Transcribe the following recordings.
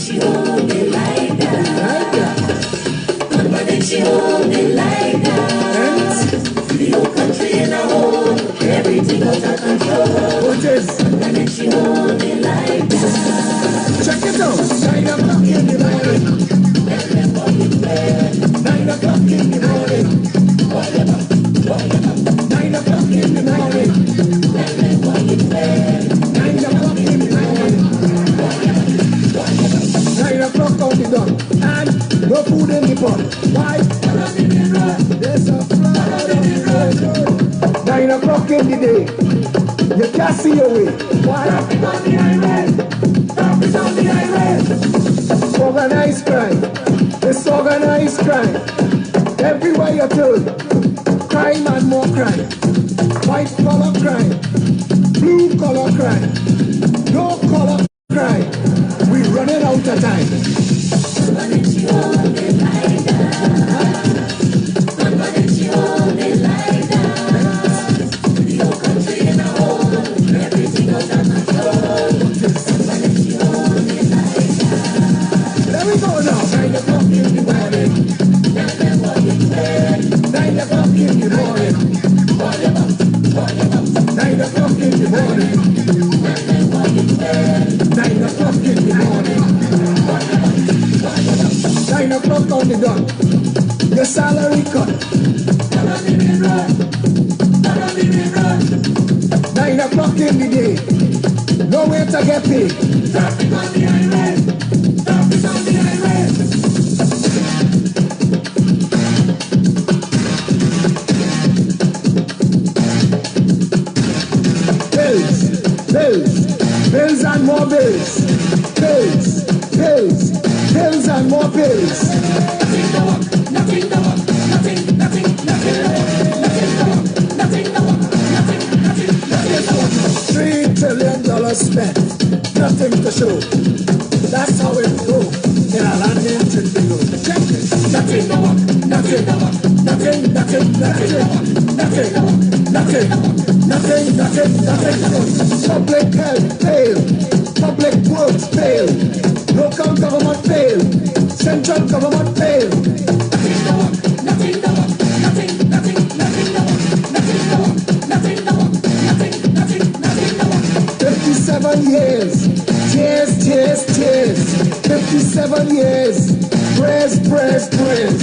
she hold me like that. Permanent, she hold me like that. The whole country in a hole, everything out of control. What is? Permanent, she hold me like that. Check it out. 9 o'clock in the morning. 9 o'clock in the morning. 9 o'clock in the morning. 9 o'clock in the morning. 9 o'clock on the dot. And no food in the pot. Why? There's a flood on the road. 9 o'clock in the day. You can't see your way. Why? Traffic on the highway. Traffic on the highway. Organized crime. It's organized crime. Everywhere you turn. Crime and more crime. White collar crime. Blue collar crime. No collar crime. We're running out of time. Permanent, she hold me like that. Permanent, she hold me like that. The whole country in a hole, everything out of control. Permanent, she hold me like that. There we go now. 9 o'clock in the morning. 9 o'clock in the morning. 9 o'clock in the morning. 9 o'clock in the morning. 9 o'clock on the dot. Your salary cut. 9 o'clock in the day. Nowhere to get paid. Traffic on the highway. Traffic on the highway. Bills, bills, bills and more bills. Bills, bills, bills and more bills. Nothing to work, nothing to work, nothing to work, nothing to work, nothing to work. $3 trillion spent, nothing to show. That's how it goes in a land in Trinidad. Check it. Nothing to work, nothing to work, Nothing, nothing, nothing, nothing, nothing, nothing, nothing, nothing. Public health fail. Public works fail. Local government fail. Central government fail. nothing to work, nothing to work, nothing to work, nothing to work, nothing to work, nothing to work. 57 years. Tears, tears, tears. 57 years. Praise, praise, praise.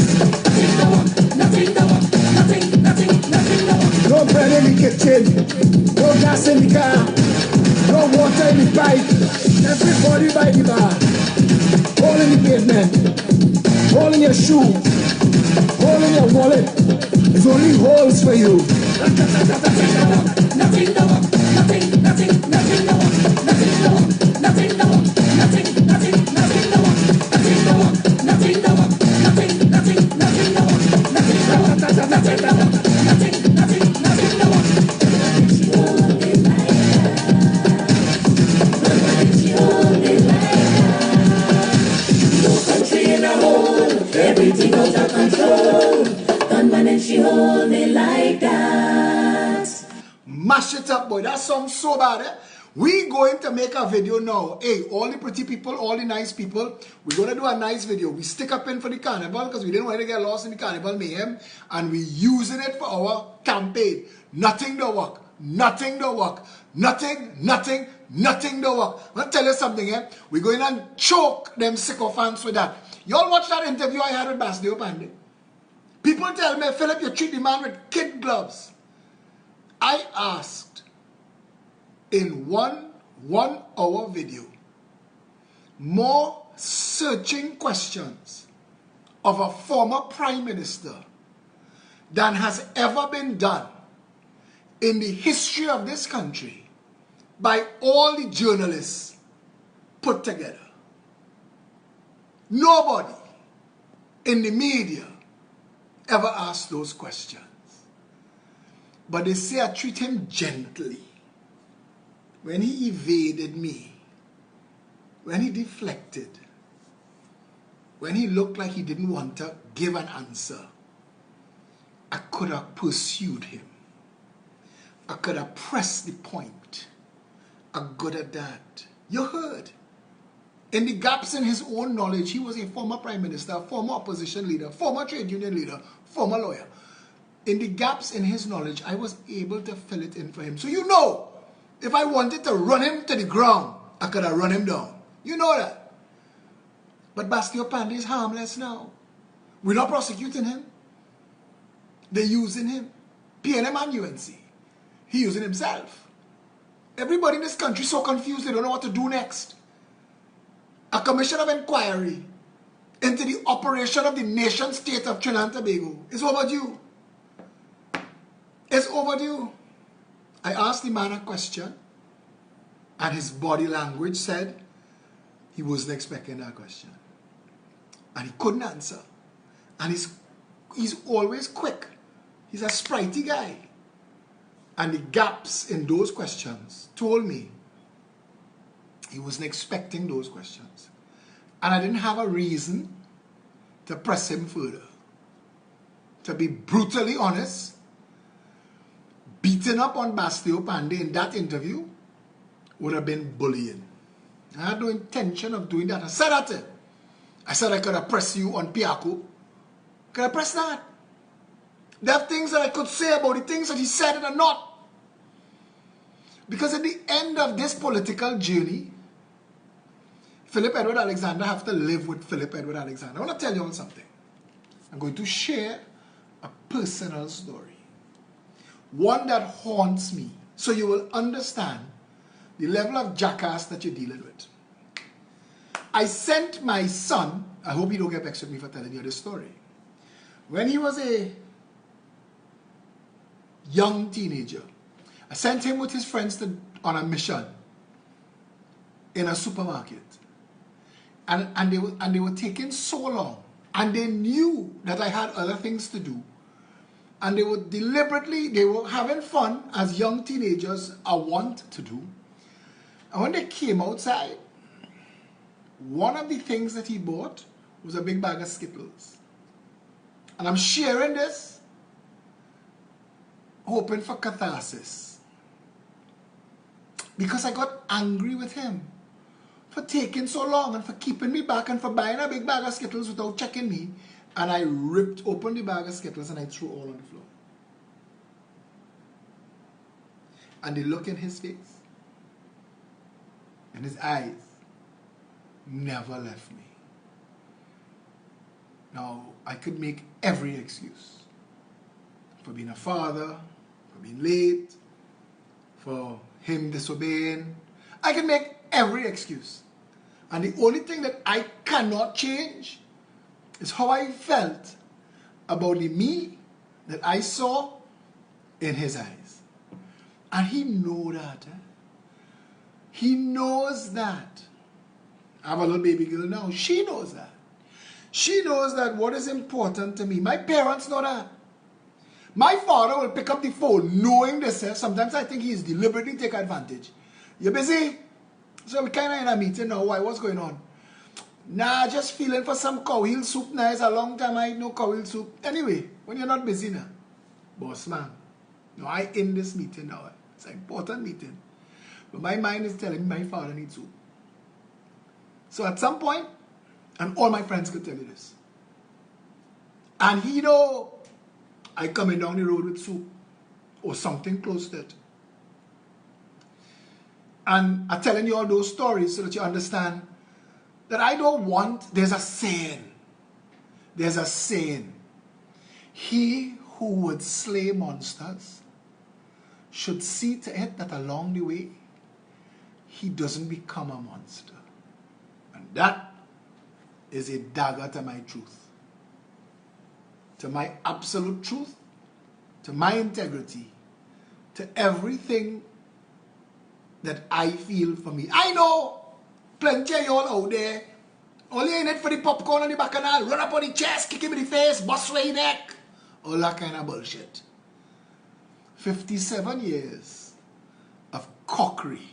Nothing to work, nothing to work. No bread in the kitchen. No gas in the car. No water in the pipe. Everybody by the bar. Hole in the pavement. Hole in your shoe. Hole in your wallet. It's only holes for you. Nothing to work, nothing to work, nothing to work, nothing to work, nothing to work, nothing to work, nothing to work, nothing to work, nothing to work, nothing to work, nothing to work, nothing to work, nothing to work. She hold me like that. She hold me like that. No country in a hole, everything out of control. Gunman and she hold me like that. Mash it up, boy. That song so bad, eh? We going to make a video now. Hey, all the pretty people, all the nice people, we're going to do a nice video. We stick up in for the carnival because we didn't want to get lost in the carnival mayhem, and we using it for our campaign. Nothing to work. Nothing to work. Nothing to work. I'm going to tell you something, eh? We're going to choke them sycophants with that. Y'all watch that interview I had with Basdeo Pandey. People tell me, Philip, you treat the man with kid gloves. I asked in one hour video more searching questions of a former prime minister than has ever been done in the history of this country by all the journalists put together. Nobody in the media ever asked those questions. But they say I treat him gently. When he evaded me, when he deflected, when he looked like he didn't want to give an answer, I could have pursued him. I could have pressed the point. I'm good at that. You heard. In the gaps in his own knowledge, he was a former prime minister, a former opposition leader, former trade union leader, former lawyer. In the gaps in his knowledge, I was able to fill it in for him. So you know, if I wanted to run him to the ground, I could have run him down. You know that. But Bastille Pandey is harmless now. We're not prosecuting him. They're using him. PNM and UNC. He's using himself. Everybody in this country is so confused, they don't know what to do next. A commission of inquiry into the operation of the nation state of Trinidad and Tobago is overdue. It's overdue. I asked the man a question, and his body language said he wasn't expecting that question. And he couldn't answer. And he's always quick. He's a spritey guy. And the gaps in those questions told me he wasn't expecting those questions. And I didn't have a reason to press him further. To be brutally honest, beating up on Bastille Pandey in that interview would have been bullying. I had no intention of doing that. I said that to him. I said I could have pressed you on Piaco. Could I press that? There are things that I could say about the things that he said and are not. Because at the end of this political journey, Philip Edward Alexander have to live with Philip Edward Alexander. I want to tell you all something. I'm going to share a personal story. One that haunts me, so you will understand the level of jackass that you're dealing with. I sent my son, I hope you don't get vexed with me for telling you this story. When he was a young teenager, I sent him with his friends on a mission in a supermarket. And they were taking so long. And they knew that I had other things to do. And they were having fun as young teenagers are wont to do. And when they came outside, one of the things that he bought was a big bag of Skittles. And I'm sharing this, hoping for catharsis. Because I got angry with him for taking so long and for keeping me back and for buying a big bag of Skittles without checking me. And I ripped open the bag of Skittles and I threw all on the floor. And the look in his face and his eyes never left me. Now, I could make every excuse for being a father, for being late, for him disobeying. I can make every excuse. And the only thing that I cannot change is how I felt about the me that I saw in his eyes. And he knows that. He knows that. I have a little baby girl now. She knows that. She knows that what is important to me. My parents know that. My father will pick up the phone knowing this. Sometimes I think he's deliberately take advantage. You busy? So we kind of in a meeting now. Why? What's going on? Nah, just feeling for some cow heel soup. Now it's a long time I eat no cow heel soup. Anyway, when you're not busy now, boss man. No, I in this meeting now. It's an important meeting. But my mind is telling me my father needs soup. So at some point, and all my friends could tell you this. And he know I coming down the road with soup or something close to it. And I'm telling you all those stories so that you understand that I don't want, there's a saying. There's a saying. He who would slay monsters should see to it that along the way, he doesn't become a monster. And that is a dagger to my truth. To my absolute truth. To my integrity. To everything that I feel for me. I know plenty of y'all out there only in it for the popcorn and the bacchanal, run up on the chest, kick him in the face, bust away your neck, all that kind of bullshit. 57 years of cockery,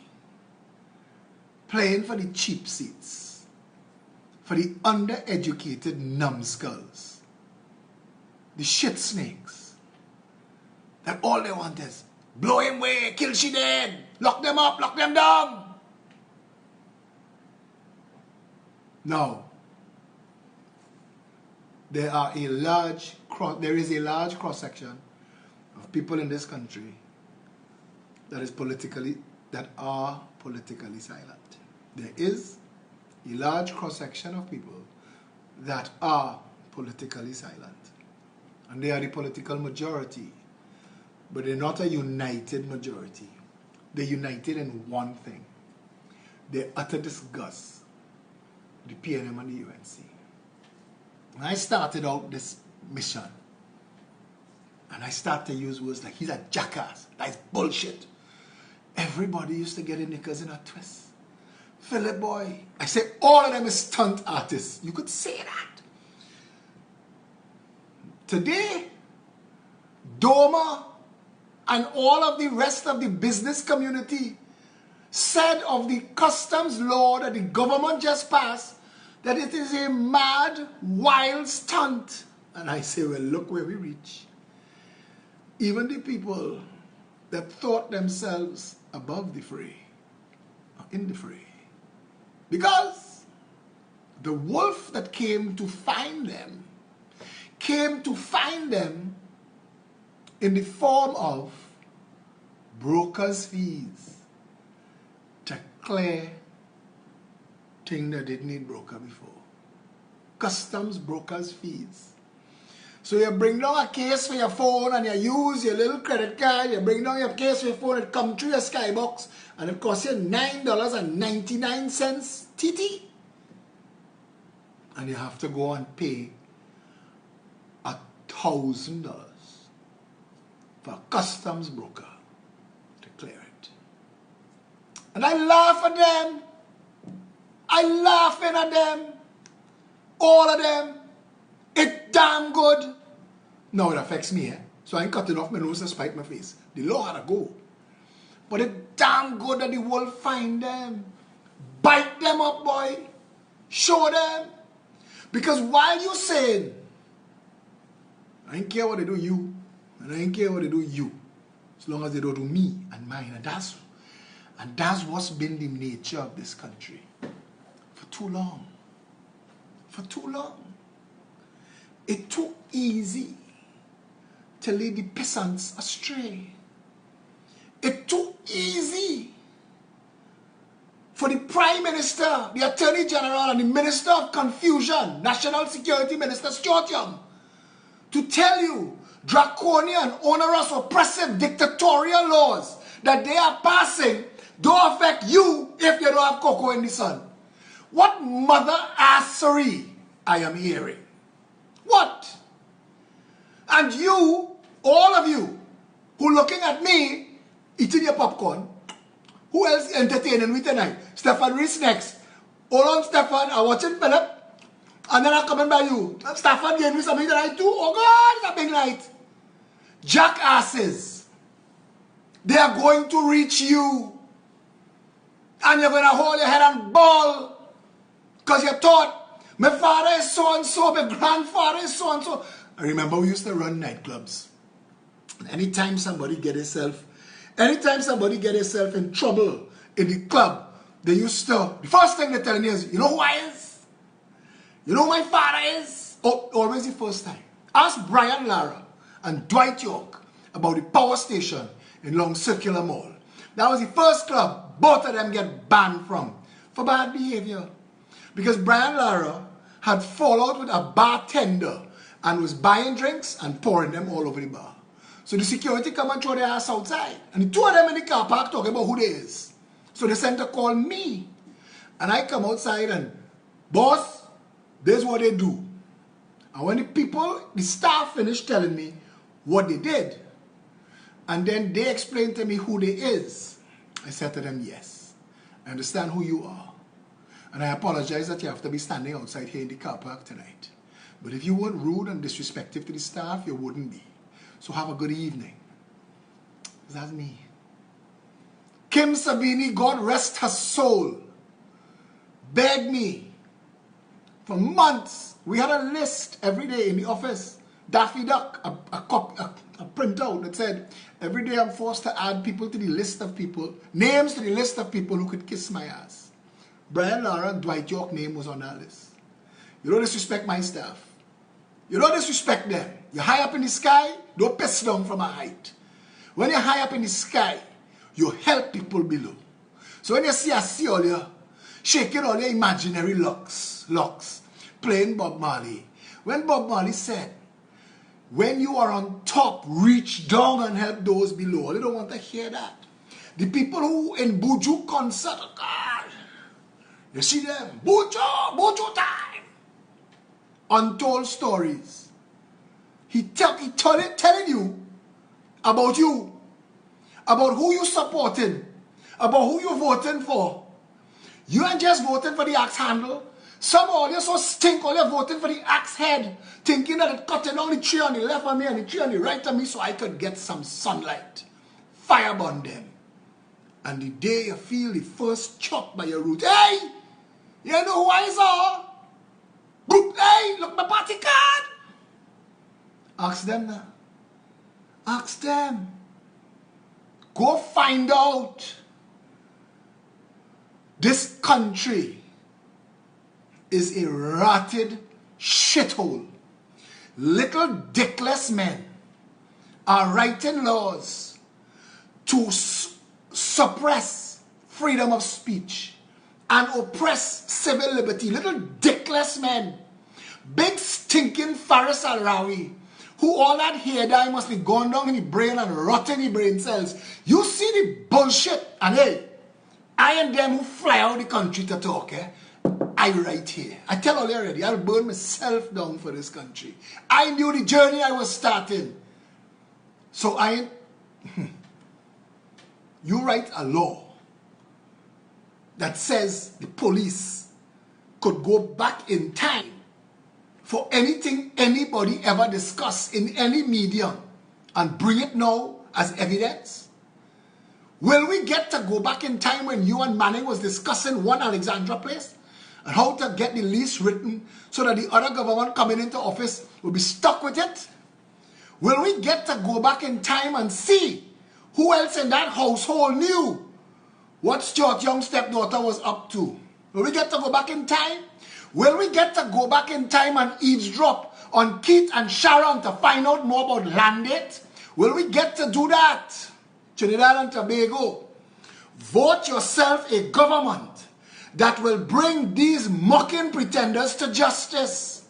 playing for the cheap seats, for the undereducated numbskulls, the shit snakes, that all they want is blow him away, kill she dead, lock them up, lock them down. Now, there is a large cross-section of people in this country that are politically silent. There is a large cross-section of people that are politically silent. And they are the political majority. But they're not a united majority. They're united in one thing. They utter disgust with the PNM and the UNC. When I started out this mission, and I started to use words like, he's a jackass, that's bullshit. Everybody used to get their knickers in a twist. Philip boy, I say all of them is stunt artists. You could say that. Today, Doma and all of the rest of the business community said of the customs law that the government just passed that it is a mad, wild stunt. And I say, well, look where we reach. Even the people that thought themselves above the fray are in the fray. Because the wolf that came to find them in the form of brokers' fees to clear things that didn't need broker before. Customs brokers' fees. So you bring down a case for your phone and you use your little credit card, you bring down your case for your phone, it comes through your skybox and it costs you $9.99 TT. And you have to go and pay $1,000 for a customs broker to clear it. And I laugh at them. I'm laughing at them. All of them. It's damn good. Now it affects me, eh? So I ain't cutting off my nose to spite my face. The law had to go. But it's damn good that the wolf find them. Bite them up, boy. Show them. Because while you saying, I ain't care what they do you, and I ain't care what they do you, as long as they don't do me and mine. And that's what's been the nature of this country for too long. For too long. It's too easy to lead the peasants astray. It's too easy for the Prime Minister, the Attorney General, and the Minister of Confusion, National Security Minister Stuart Young, to tell you draconian, onerous, oppressive, dictatorial laws that they are passing don't affect you if you don't have cocoa in the sun. What mother assery I am hearing. What? And you, all of you, who looking at me, eating your popcorn, who else entertaining me tonight? Stefan Reese next. Hold on, Stefan, I'm watching Philip. And then I'm coming by you. Stefan gave me something tonight too. Oh God, it's a big night. Jackasses. They are going to reach you. And you're going to hold your head and bawl. Because you thought, my father is so-and-so, my grandfather is so-and-so. I remember we used to run nightclubs. Anytime somebody get himself in trouble in the club, they used to, the first thing they tell me is, you know who I is? You know who my father is? Oh, always the first time. Ask Brian Lara and Dwight York about the power station in Long Circular Mall. That was the first club both of them get banned from for bad behavior. Because Brian Lara had fallout with a bartender and was buying drinks and pouring them all over the bar. So the security come and throw their ass outside. And the two of them in the car park talking about who they is. So they sent a call me. And I come outside and, boss, this is what they do. And when the staff finished telling me what they did, and then they explained to me who they is, I said to them, yes, I understand who you are. And I apologize that you have to be standing outside here in the car park tonight. But if you weren't rude and disrespectful to the staff, you wouldn't be. So have a good evening. That's me. Kim Sabini, God rest her soul, begged me for months. We had a list every day in the office. Daffy Duck, a printout that said, every day I'm forced to add people to the list of people, names to the list of people who could kiss my ass. Brian Lara and Dwight York name was on that list. You don't disrespect my staff. You don't disrespect them. You're high up in the sky, don't piss down from a height. When you're high up in the sky, you help people below. So when you see a sea all you shaking all your imaginary locks, playing Bob Marley. When Bob Marley said, when you are on top, reach down and help those below. They don't want to hear that. The people who in Buju concert, God, you see them, Buju time. Untold stories. He telling you, about who you supporting, about who you voting for. You ain't just voting for the axe handle. Some of you so stink, all you're voting for the axe head, thinking that it cutting down the tree on the left of me and the tree on the right of me so I could get some sunlight. Fire burn them. And the day you feel the first chop by your root, hey, you know who I saw? Hey, look my party card. Ask them now. Ask them. Go find out. This country is a rotted shithole. Little dickless men are writing laws to suppress freedom of speech and oppress civil liberty. Little dickless men. Big stinking Faris Al-Rawi, who all that hair dye must be gone down in the brain and rotting the brain cells. You see the bullshit. And hey, I and them who fly out the country to talk, I right here. I tell all you already, I'll burn myself down for this country. I knew the journey I was starting. So you write a law that says the police could go back in time for anything anybody ever discussed in any medium and bring it now as evidence? Will we get to go back in time when you and Manning was discussing one Alexandra place and how to get the lease written so that the other government coming into office will be stuck with it? Will we get to go back in time and see who else in that household knew what Stuart Young's stepdaughter was up to? Will we get to go back in time? Will we get to go back in time and eavesdrop on Keith and Sharon to find out more about Landit? Will we get to do that? Trinidad and Tobago, vote yourself a government that will bring these mocking pretenders to justice.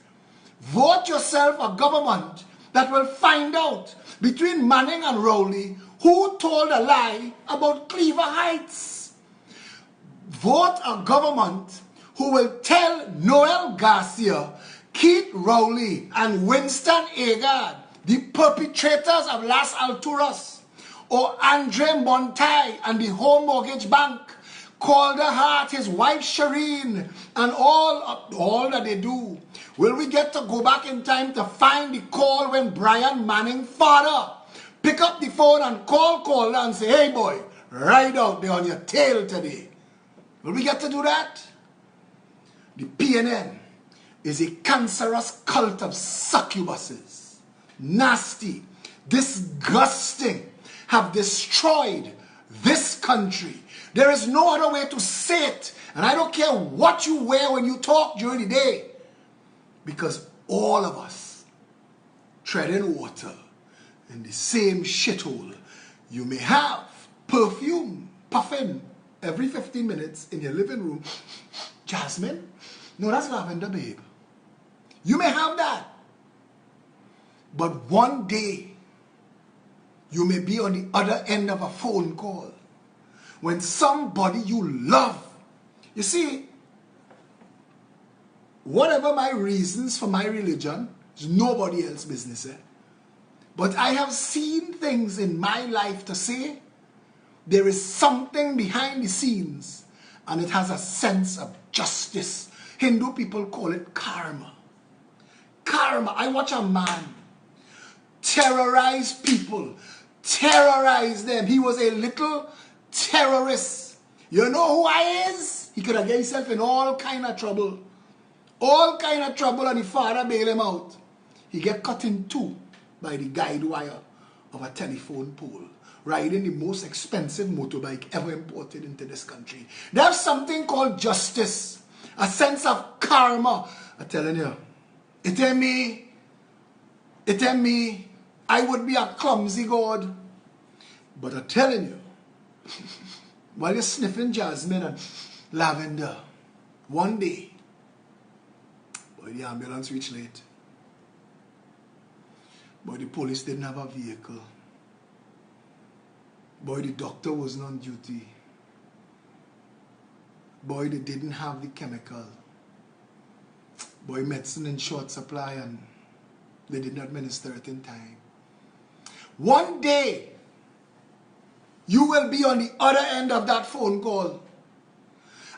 Vote yourself a government that will find out between Manning and Rowley who told a lie about Cleaver Heights. Vote a government who will tell Noel Garcia, Keith Rowley, and Winston Agard, the perpetrators of Las Alturas, or Andre Montai and the Home Mortgage Bank, Calder Hart, his wife Shireen, and all that they do. Will we get to go back in time to find the call when Brian Manning father pick up the phone and call Calder and say, hey boy, ride out there on your tail today? Will we get to do that? The PNN is a cancerous cult of succubuses. Nasty, disgusting, have destroyed this country. There is no other way to say it. And I don't care what you wear when you talk during the day. Because all of us treading water in the same shithole. You may have perfume puffing every 15 minutes in your living room. Jasmine? No, that's lavender, babe. You may have that. But one day, you may be on the other end of a phone call when somebody you love. You see, whatever my reasons for my religion, is nobody else's business. But I have seen things in my life to say there is something behind the scenes and it has a sense of justice. Hindu people call it karma. Karma. I watch a man terrorize people, terrorize them. He was a little terrorist. You know who I is? He could have get himself in all kind of trouble. All kind of trouble, and the father bail him out. He get cut in two by the guide wire of a telephone pole. riding the most expensive motorbike ever imported into this country. There's something called justice, a sense of karma. I'm telling you, it ain't me, I would be a clumsy god. But I'm telling you, while you're sniffing jasmine and lavender, one day, boy, the ambulance reached late. Boy, the police didn't have a vehicle. Boy, the doctor wasn't on duty. Boy, they didn't have the chemical. Boy, medicine in short supply and they did not administer it in time. One day, you will be on the other end of that phone call.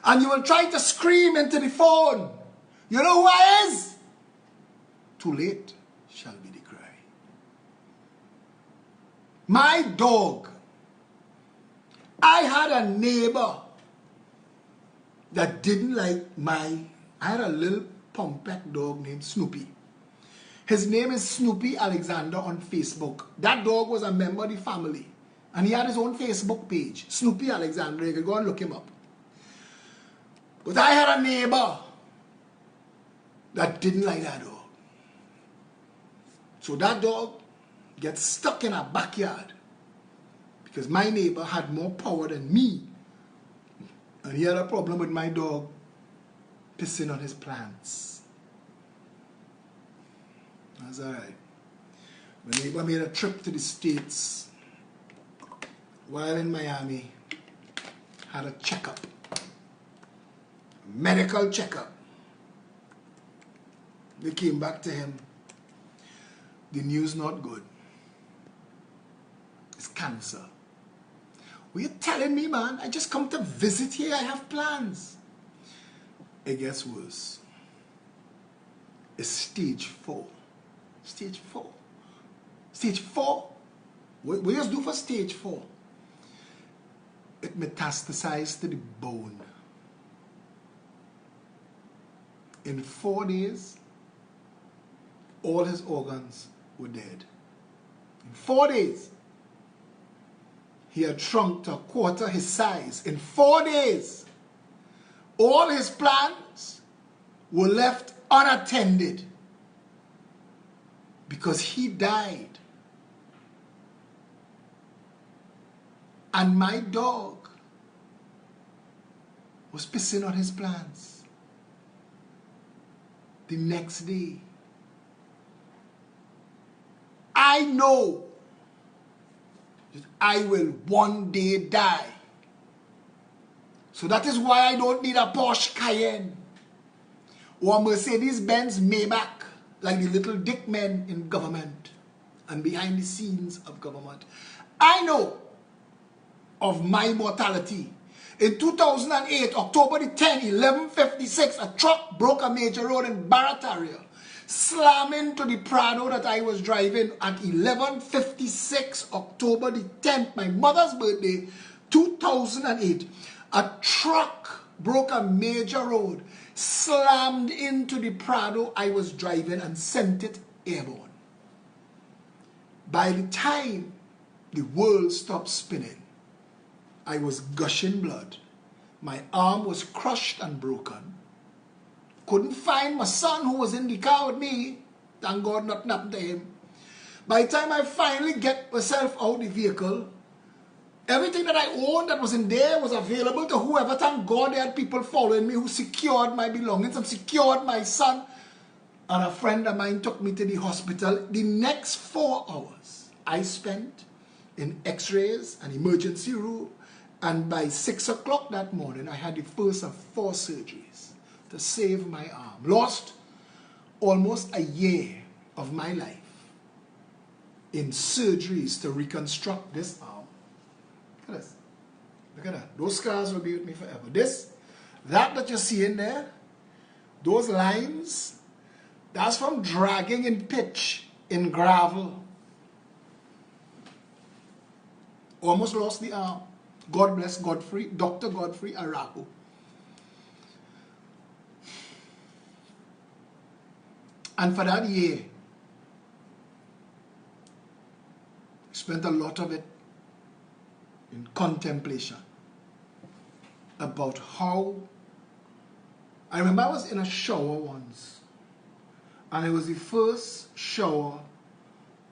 And you will try to scream into the phone. You know who I is? Too late shall be the cry. My dog. I had a neighbor that didn't like I had a little Pompet dog named Snoopy. His name is Snoopy Alexander on Facebook. That dog was a member of the family. And he had his own Facebook page, Snoopy Alexander. You can go and look him up. But I had a neighbor that didn't like that dog. So that dog gets stuck in a backyard because my neighbor had more power than me. And he had a problem with my dog pissing on his plants. That's alright. My neighbor made a trip to the States while in Miami, had a checkup, a medical checkup. They came back to him. The news not good. It's cancer. What you telling me, man? I just come to visit here. I have plans. It gets worse. It's stage 4. Stage 4. Stage 4? What you do for stage 4? It metastasized to the bone. In 4 days, all his organs were dead. In 4 days, he had shrunk to a quarter his size. In 4 days, all his plans were left unattended because he died. And my dog was pissing on his plants. The next day, I know that I will one day die. So that is why I don't need a Porsche Cayenne or a Mercedes-Benz Maybach like the little dick men in government and behind the scenes of government. I know of my mortality. In 2008, October the 10th, 11:56, a truck broke a major road in Barataria, slamming to the Prado that I was driving at 11:56, October the 10th, my mother's birthday, 2008. A truck broke a major road, slammed into the Prado I was driving and sent it airborne. By the time the world stopped spinning, I was gushing blood. My arm was crushed and broken. Couldn't find my son who was in the car with me. Thank God nothing happened to him. By the time I finally get myself out of the vehicle, everything that I owned that was in there was available to whoever. Thank God there had people following me who secured my belongings and secured my son. And a friend of mine took me to the hospital. The next 4 hours I spent in x-rays and emergency room. And by 6 o'clock that morning, I had the first of 4 surgeries to save my arm. Lost almost a year of my life in surgeries to reconstruct this arm. Look at this. Look at that. Those scars will be with me forever. That you're seeing there, those lines, that's from dragging in pitch, in gravel. Almost lost the arm. God bless Godfrey, Dr. Godfrey Araku. And for that year, spent a lot of it in contemplation about how I remember I was in a shower once, and it was the first shower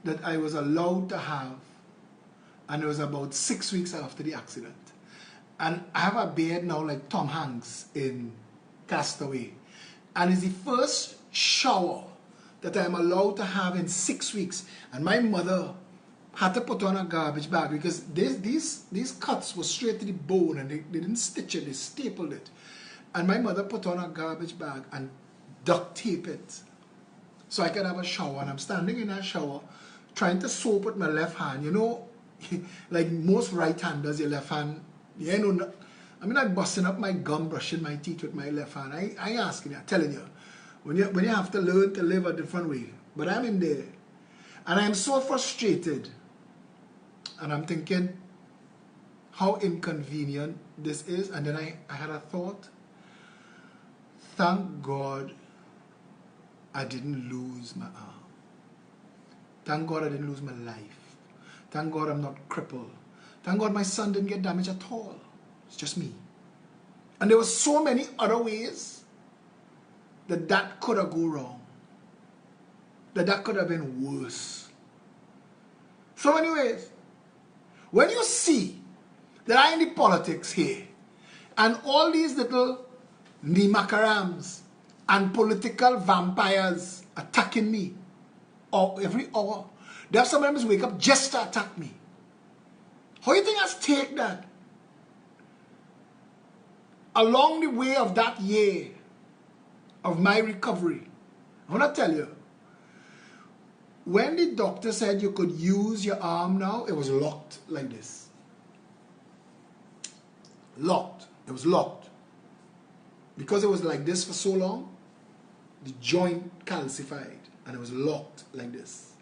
that I was allowed to have, and it was about 6 weeks after the accident. And I have a beard now like Tom Hanks in Castaway, and it's the first shower that I'm allowed to have in 6 weeks. And my mother had to put on a garbage bag because these cuts were straight to the bone, and they didn't stitch it, they stapled it. And my mother put on a garbage bag and duct tape it so I could have a shower. And I'm standing in that shower trying to soap with my left hand. You know, like most right-handers, your left hand, you know, I mean, like busting up my gum, brushing my teeth with my left hand. I asking you, I'm telling you, when you have to learn to live a different way. But I'm in there, and I'm so frustrated, and I'm thinking how inconvenient this is. And then I had a thought, thank God I didn't lose my arm. Thank God I didn't lose my life. Thank God I'm not crippled. Thank God my son didn't get damaged at all. It's just me. And there were so many other ways that could have gone wrong. That could have been worse. So many ways. When you see that I'm in the politics here, and all these little nimakarams and political vampires attacking me every hour, they have sometimes wake up just to attack me. How do you think I take that? Along the way of that year of my recovery, I want to tell you, when the doctor said you could use your arm now, it was locked like this. Locked. It was locked. Because it was like this for so long, the joint calcified, and it was locked like this.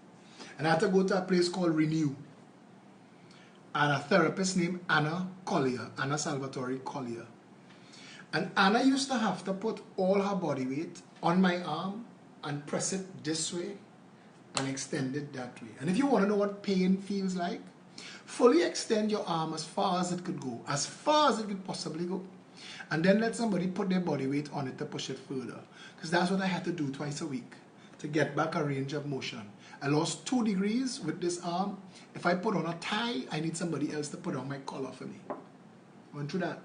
And I had to go to a place called Renew, and a therapist named Anna Salvatore Collier. And Anna used to have to put all her body weight on my arm and press it this way and extend it that way. And if you want to know what pain feels like, fully extend your arm as far as it could go, as far as it could possibly go. And then let somebody put their body weight on it to push it further. Because that's what I had to do twice a week to get back a range of motion. I lost 2 degrees with this arm. If I put on a tie, I need somebody else to put on my collar for me. I went through that.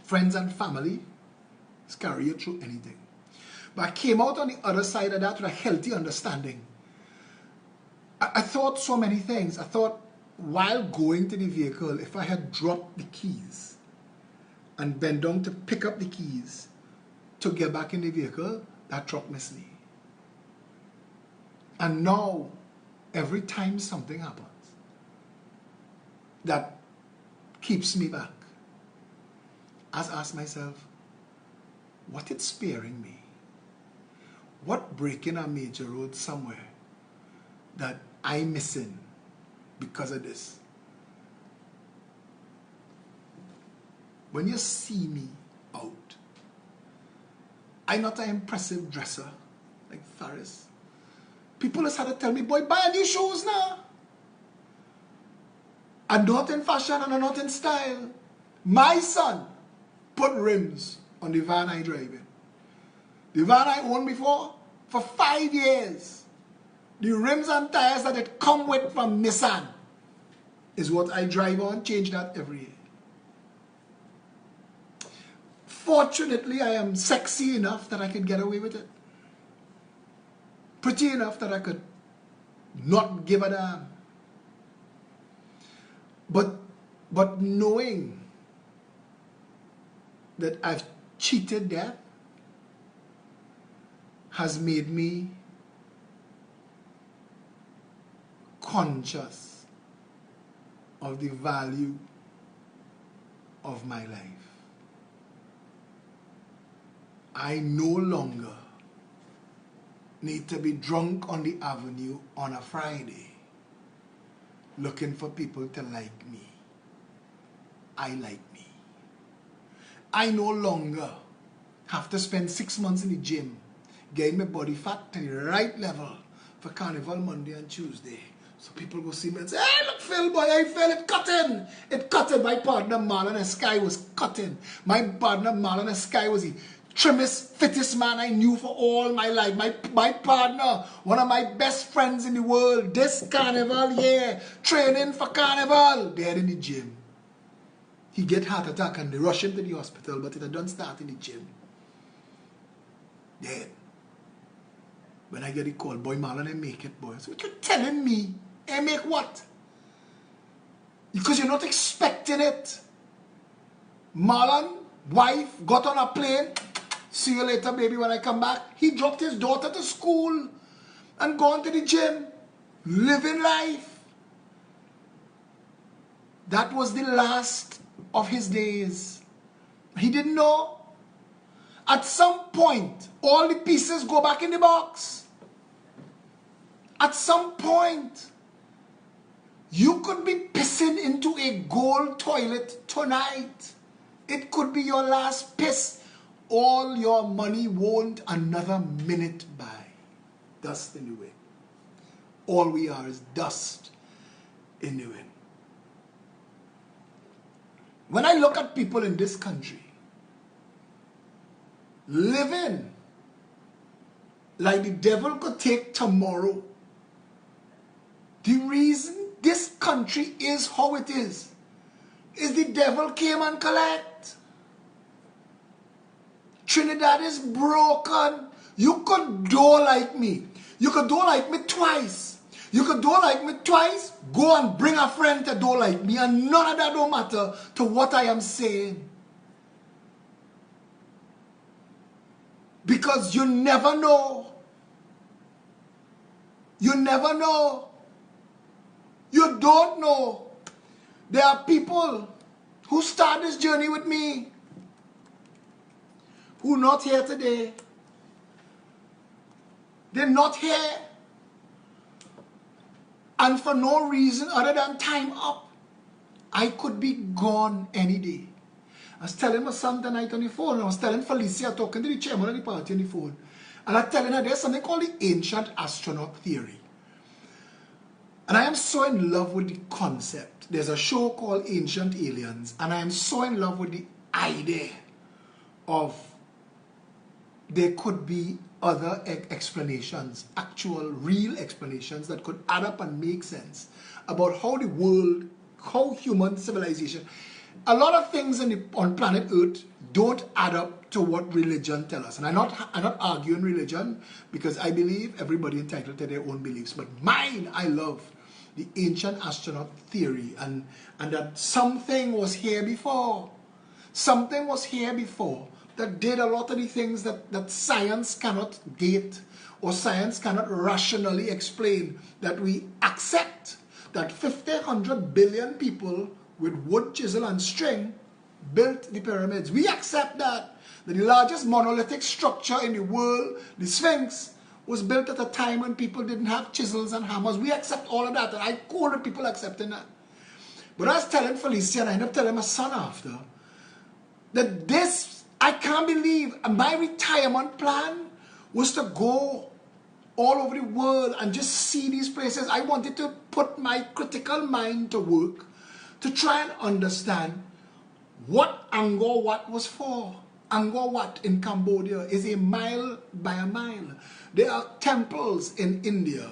Friends and family carry you through anything. But I came out on the other side of that with a healthy understanding. I thought so many things. I thought while going to the vehicle, if I had dropped the keys and bent down to pick up the keys to get back in the vehicle, that truck missed me. And now, every time something happens that keeps me back, I ask myself, what is sparing me? What breaking a major road somewhere that I'm missing because of this? When you see me out, I'm not an impressive dresser like Faris. People just had to tell me, boy, buy new shoes now. I'm not in fashion and I'm not in style. My son put rims on the van I drive in. The van I owned before, for 5 years, the rims and tires that it come with from Nissan is what I drive on, change that every year. Fortunately, I am sexy enough that I can get away with it. Pretty enough that I could not give a damn. But knowing that I've cheated death has made me conscious of the value of my life. I no longer need to be drunk on the avenue on a Friday looking for people to like me. I like me. I no longer have to spend 6 months in the gym getting my body fat to the right level for Carnival Monday and Tuesday. So people go see me and say, hey, look, Phil, boy, I feel it cutting. It cutting. My partner, Marlon Sky, was cutting. My partner, Marlon Sky, was the trimmest, fittest man I knew for all my life. My partner, one of my best friends in the world, this Carnival, yeah, training for Carnival, there in the gym. He get heart attack and they rush him to the hospital, but it don't start in the gym. Dead. When I get the call, boy, Marlon, I make it, boy. So what you telling me? I make what? Because you're not expecting it. Marlon, wife, got on a plane. See you later, baby, when I come back. He dropped his daughter to school and gone to the gym. Living life. That was the last of his days. He didn't know. At some point, all the pieces go back in the box. At some point, you could be pissing into a gold toilet tonight. It could be your last piss. All your money won't another minute buy. Dust in the wind. All we are is dust in the wind. When I look at people in this country living like the devil could take tomorrow, the reason this country is how it is the devil came and collect. Trinidad is broken. You could do like me. You could do like me twice. You could do like me twice. Go and bring a friend to do like me. And none of that don't matter to what I am saying. Because you never know. You never know. You don't know. There are people who start this journey with me who are not here today. They're not here. And for no reason other than time up. I could be gone any day. I was telling my son tonight on the phone. I was telling Felicia, talking to the chairman of the party on the phone. And I'm telling her there's something called the ancient astronaut theory. And I am so in love with the concept. There's a show called Ancient Aliens. And I am so in love with the idea of there could be other explanations, actual, real explanations that could add up and make sense about how the world, how human civilization, a lot of things on planet Earth don't add up to what religion tells us. And I'm not arguing religion because I believe everybody entitled to their own beliefs. But mine, I love the ancient astronaut theory and that something was here before. Something was here before that did a lot of the things that science cannot date or science cannot rationally explain, that we accept that 50, 100 billion people with wood, chisel and string built the pyramids. We accept that the largest monolithic structure in the world, the Sphinx, was built at a time when people didn't have chisels and hammers. We accept all of that, and I quoted people accepting that. But I was telling Felicia, and I ended up telling my son after, that this, I can't believe, my retirement plan was to go all over the world and just see these places. I wanted to put my critical mind to work to try and understand what Angkor Wat was for. Angkor Wat in Cambodia is a mile by a mile. There are temples in India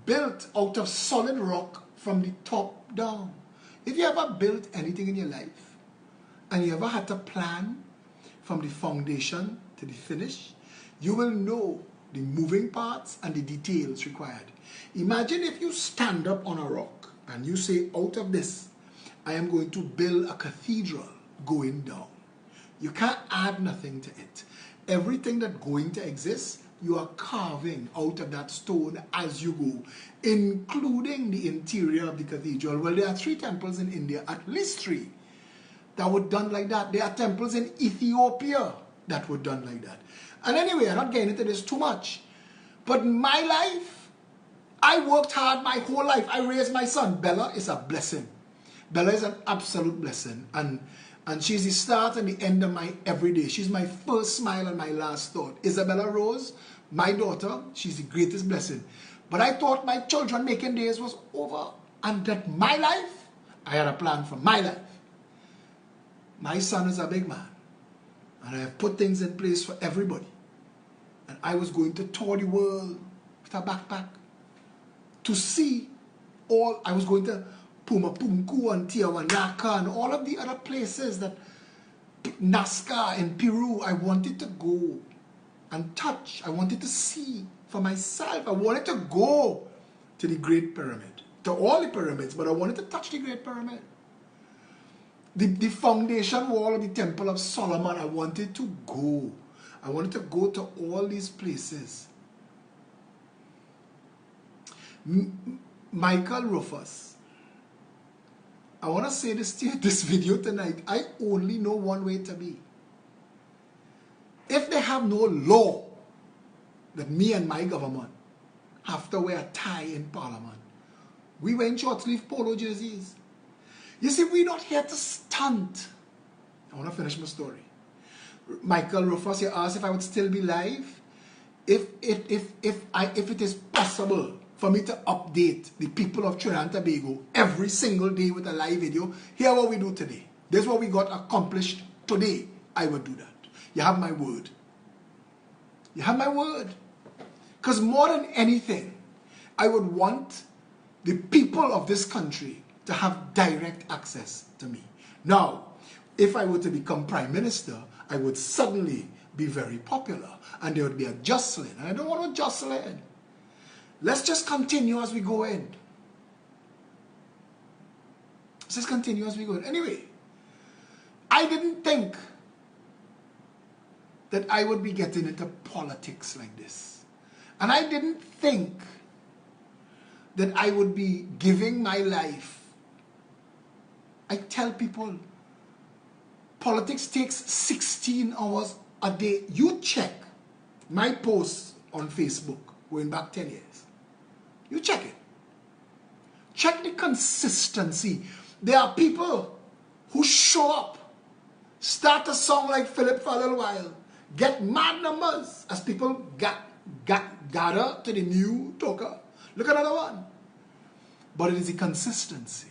built out of solid rock from the top down. If you ever built anything in your life and you ever had to plan from the foundation to the finish, you will know the moving parts and the details required. Imagine if you stand up on a rock and you say, out of this, I am going to build a cathedral going down. You can't add nothing to it. Everything that's going to exist, you are carving out of that stone as you go, including the interior of the cathedral. Well, there are 3 temples in India, at least 3, that were done like that. There are temples in Ethiopia that were done like that. And anyway, I'm not getting into this too much. But my life, I worked hard my whole life. I raised my son. Bella is a blessing. Bella is an absolute blessing. And she's the start and the end of my everyday. She's my first smile and my last thought. Isabella Rose, my daughter, she's the greatest blessing. But I thought my children making days was over. And that my life, I had a plan for my life. My son is a big man. And I have put things in place for everybody. And I was going to tour the world with a backpack to see all. I was going to Pumapunku and Tiahuanaca and all of the other places that Nazca in Peru. I wanted to go and touch. I wanted to see for myself. I wanted to go to the Great Pyramid, to all the pyramids, but I wanted to touch the Great Pyramid. The foundation wall of the Temple of Solomon, I wanted to go. I wanted to go to all these places. Michael Rufus, I want to say this to you, this video tonight. I only know one way to be. If they have no law that me and my government have to wear a tie in Parliament, we wear short sleeve polo jerseys. You see, we're not here to stunt. I want to finish my story. Michael Rufus, you asked if I would still be live. If it is possible for me to update the people of Trinidad and Tobago every single day with a live video, here what we do today. This is what we got accomplished today. I would do that. You have my word. You have my word. Because more than anything, I would want the people of this country to have direct access to me. Now, if I were to become Prime Minister, I would suddenly be very popular and there would be a jostling. And I don't want to jostle in. Let's just continue as we go in. Let's just continue as we go in. Anyway, I didn't think that I would be getting into politics like this. And I didn't think that I would be giving my life. I tell people, politics takes 16 hours a day. You check my posts on Facebook going back 10 years. You check it. Check the consistency. There are people who show up, start a song like Philip for a little while, get mad numbers as people gather to the new talker. Look at another one. But it is the consistency.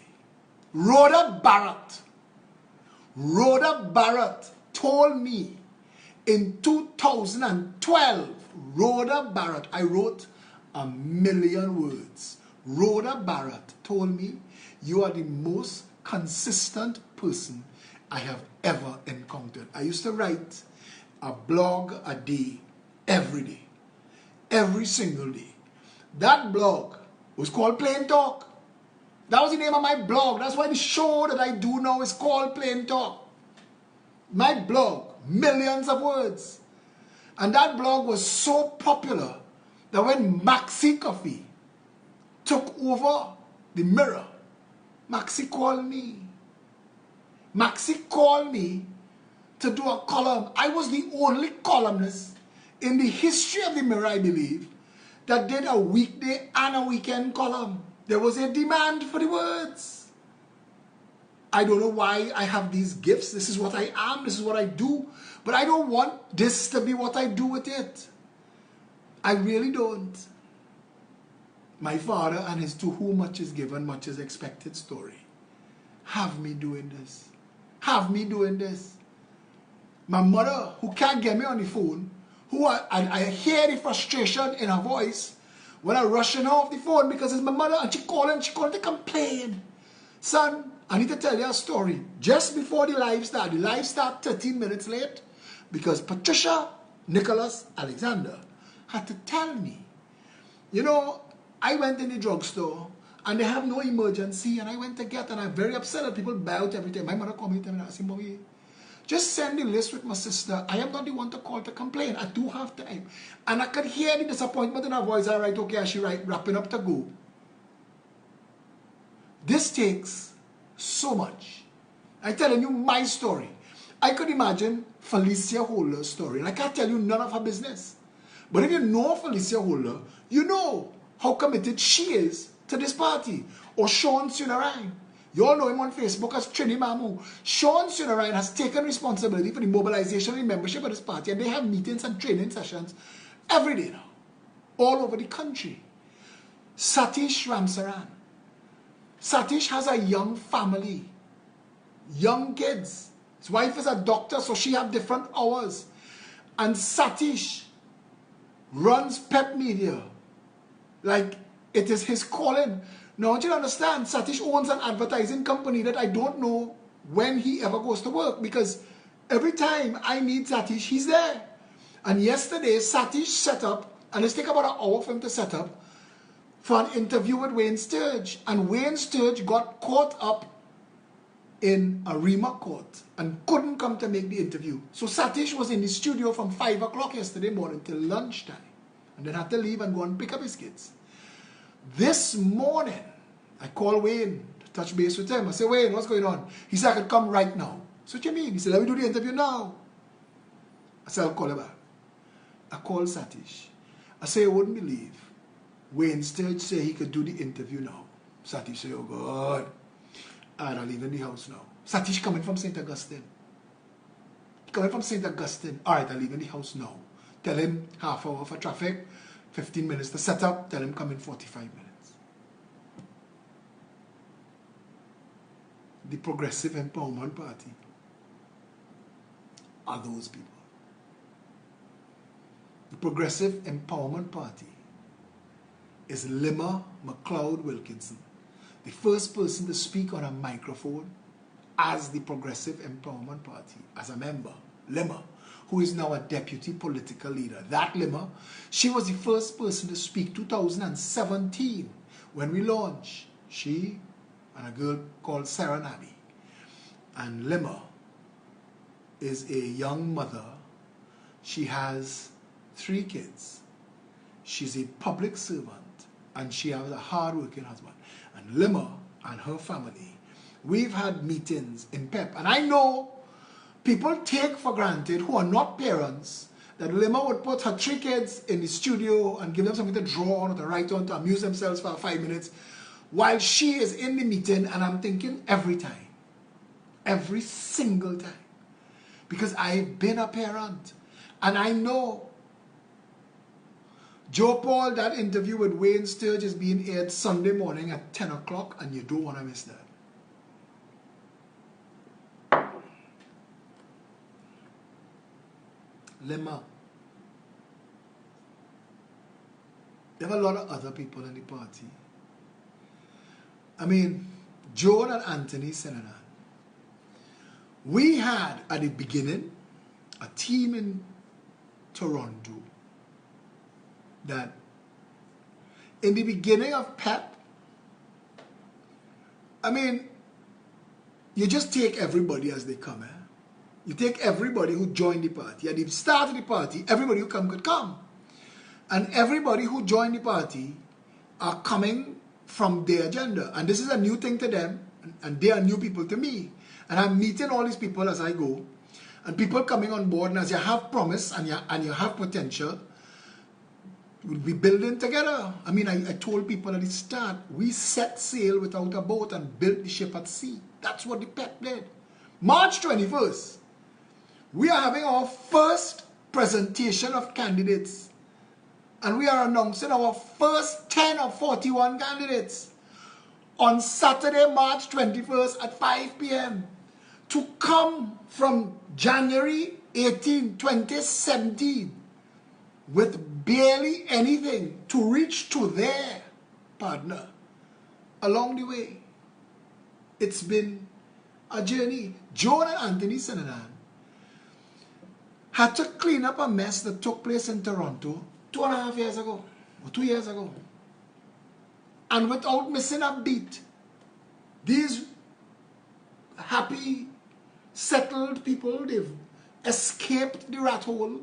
Rhoda Barrett told me in 2012, Rhoda Barrett, I wrote 1,000,000 words. Rhoda Barrett told me, you are the most consistent person I have ever encountered. I used to write a blog a day, every single day. That blog was called Plain Talk. That was the name of my blog. That's why the show that I do now is called Plain Talk. My blog, millions of words. And that blog was so popular that when Maxi Coffee took over the Mirror, Maxi called me. Maxi called me to do a column. I was the only columnist in the history of the Mirror, I believe, that did a weekday and a weekend column. There was a demand for the words. I don't know why I have these gifts. This is what I am. This is what I do. But I don't want this to be what I do with it. I really don't. My father and his to whom much is given, much is expected story. Have me doing this. Have me doing this. My mother, who can't get me on the phone, I hear the frustration in her voice when I rushing off the phone because it's my mother and she calling to complain. Son, I need to tell you a story. Just before the live started 13 minutes late because Patricia Nicholas Alexander had to tell me. You know, I went in the drugstore and they have no emergency and I went to get and I'm very upset that people buy out everything. My mother called me and asked me, Mommy, just send the list with my sister. I am not the one to call to complain. I do have time. And I could hear the disappointment in her voice. All right, okay, she wrapping up to go. This takes so much. I'm telling you my story. I could imagine Felicia Holder's story. And I can't tell you none of her business. But if you know Felicia Holder, you know how committed she is to this party. Or Sean Sunarine. You all know him on Facebook as Trini Mamu. Sean Sunarine has taken responsibility for the mobilization and membership of this party. And they have meetings and training sessions every day now. All over the country. Satish Ramsaran. Satish has a young family, young kids. His wife is a doctor, so she have different hours. And Satish runs Pep Media like it is his calling. Now, I want you to understand, Satish owns an advertising company that I don't know when he ever goes to work, because every time I need Satish, he's there. And yesterday, Satish set up, and it's taken about an hour for him to set up, for an interview with Wayne Sturge. And Wayne Sturge got caught up in a REMA court and couldn't come to make the interview. So Satish was in the studio from 5 o'clock yesterday morning till lunchtime, and then had to leave and go and pick up his kids. This morning, I called Wayne to touch base with him. I said, Wayne, what's going on? He said, I could come right now. So what you mean? He said, let me do the interview now. I said, I'll call him back. I called Satish. I said, I wouldn't believe Wayne Sturge said he could do the interview now. Satish said, oh God, I'm leaving the house now. Satish coming from St. Augustine. Coming from St. Augustine. All right, I'm leaving the house now. Tell him half hour for traffic, 15 minutes to set up. Tell him come in 45 minutes. The Progressive Empowerment Party are those people. The Progressive Empowerment Party is Limmer McLeod Wilkinson, the first person to speak on a microphone as the Progressive Empowerment Party, as a member, Limmer, who is now a deputy political leader. That Limmer, she was the first person to speak 2017 when we launched. She and a girl called Sarah Nabi. And Limmer is a young mother. She has 3 kids. She's a public servant, and she has a hard-working husband. And Limmer and her family, we've had meetings in PEP. And I know people take for granted, who are not parents, that Limmer would put her 3 kids in the studio and give them something to draw on or to write on to amuse themselves for 5 minutes while she is in the meeting. And I'm thinking every time, every single time, because I've been a parent and I know. Joe Paul, that interview with Wayne Sturge is being aired Sunday morning at 10 o'clock, and you don't want to miss that. Limmer. There are a lot of other people in the party. I mean, Joan and Anthony Senanan. We had, at the beginning, a team in Toronto that in the beginning of PEP, I mean, you just take everybody as they come. You take everybody who joined the party. At the start of the party, everybody who come could come. And everybody who joined the party are coming from their agenda. And this is a new thing to them, and they are new people to me. And I'm meeting all these people as I go. And people coming on board, and as you have promise and you have potential, we'll be building together. I mean, I told people at the start, we set sail without a boat and built the ship at sea. That's what the PEP did. March 21st, we are having our first presentation of candidates. And we are announcing our first 10 of 41 candidates on Saturday, March 21st at 5 p.m. to come from January 18, 2017 with barely anything to reach to their partner along the way. It's been a journey. Joan and Anthony Senanan had to clean up a mess that took place in Toronto 2.5 years ago, or 2 years ago. And without missing a beat, these happy, settled people, they've escaped the rat hole.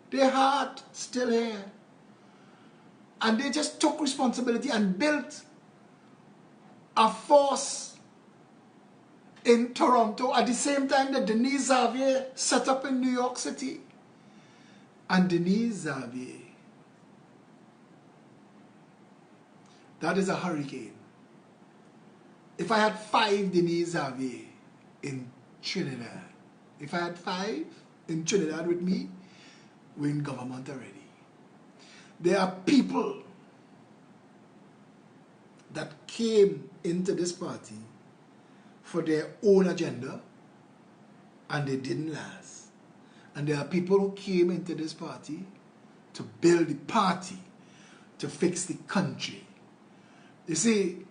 Their heart still here. And they just took responsibility and built a force in Toronto at the same time that Denise Xavier set up in New York City. And Denise Xavier, that is a hurricane. If I had 5 Denise Xavier in Trinidad, if I had 5 in Trinidad with me, we're in government already. There are people that came into this party for their own agenda, and they didn't last. And there are people who came into this party to build the party, to fix the country. You see,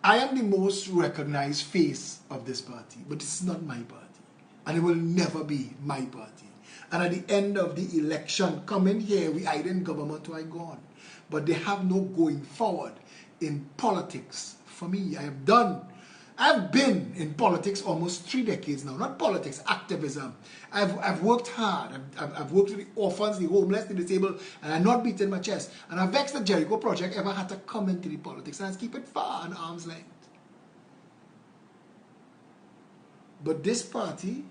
I am the most recognized face of this party, but it's not my party. And it will never be my party. And at the end of the election, coming here, we either in government or I gone. But they have no going forward in politics. For me, I've been in politics almost 3 decades now. Not politics, activism. I've worked hard. I've worked with the orphans, the homeless, the disabled, and I've not beaten my chest. And I've vexed the Jericho Project ever had to come into the politics. And I keep it far and arm's length. But this party,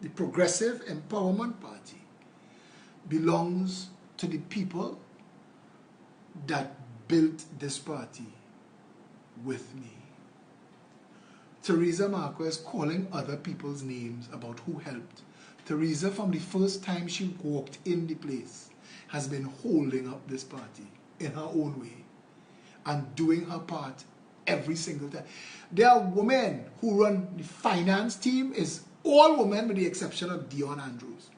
the Progressive Empowerment Party, belongs to the people that built this party with me. Teresa Marquez calling other people's names about who helped. Teresa, from the first time she walked in the place, has been holding up this party in her own way and doing her part every single time. There are women who run the finance team, is all women with the exception of Dion Andrews.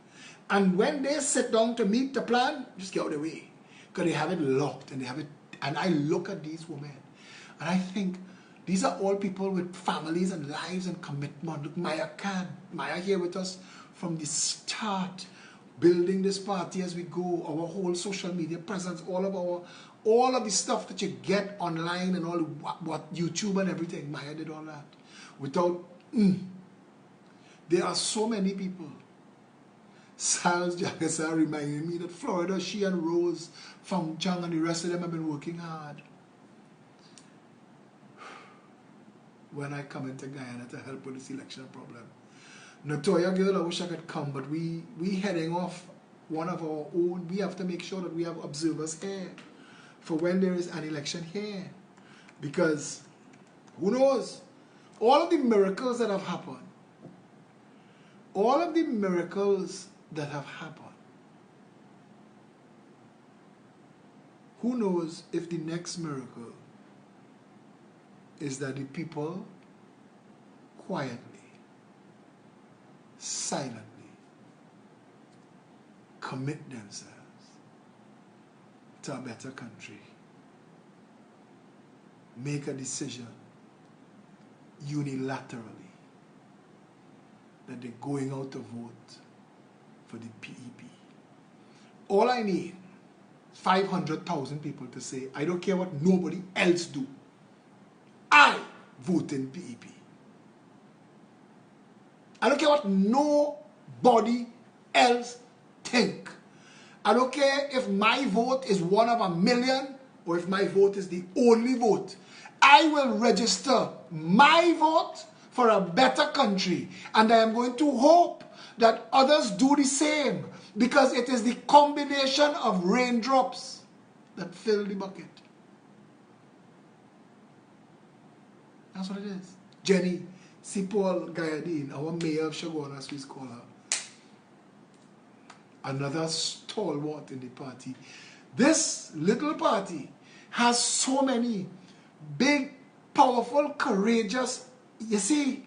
And when they sit down to meet the plan, just get out of the way. Because they have it locked and they have it. And I look at these women and I think, these are all people with families and lives and commitment. Look, Maya here with us from the start, building this party as we go, our whole social media presence, all of the stuff that you get online and all what YouTube and everything. Maya did all that. Without, there are so many people. Sal's Jagasa reminded me that Florida, she and Rose, Fong Chang and the rest of them have been working hard. When I come into Guyana to help with this election problem. Natoya girl, I wish I could come, but we heading off one of our own. We have to make sure that we have observers here for when there is an election here. Because, who knows? All of the miracles that have happened, who knows if the next miracle is that the people quietly, silently commit themselves to a better country. Make a decision unilaterally that they're going out to vote for the PEP. All I need is 500,000 people to say, I don't care what nobody else do. I vote in PEP. I don't care what nobody else think. I don't care if my vote is 1 of 1,000,000 or if my vote is the only vote. I will register my vote for a better country, and I am going to hope that others do the same, because it is the combination of raindrops that fill the bucket. That's what it is. Jenny Sipol Gayadeen, our mayor of Shagona, as we call her. Another stalwart in the party. This little party has so many big, powerful, courageous. You see,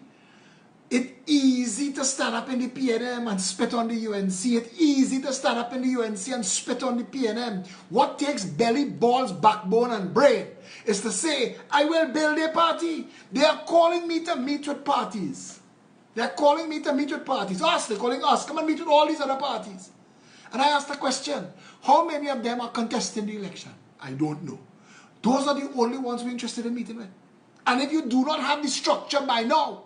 it's easy to stand up in the PNM and spit on the UNC. It's easy to stand up in the UNC and spit on the PNM. What takes belly, balls, backbone, and brain is to say, I will build a party. They are calling me to meet with parties. They're calling me to meet with parties. Us, they're calling us. Come and meet with all these other parties. And I asked the question, how many of them are contesting the election? I don't know. Those are the only ones we're interested in meeting with. And if you do not have the structure by now,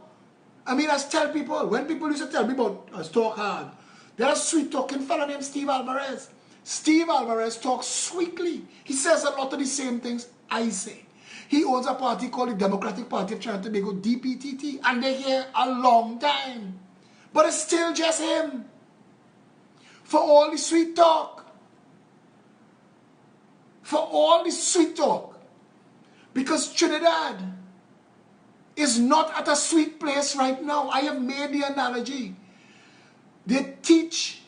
I mean, I tell people, when people used to tell me about us talk hard, there's a sweet talking fellow named Steve Alvarez. Steve Alvarez talks sweetly. He says a lot of the same things I say. He owns a party called the Democratic Party of Trinidad and Tobago, DPTT, and they're here a long time. But it's still just him. For all the sweet talk. For all the sweet talk. Because Trinidad is not at a sweet place right now. I have made the analogy. They teach,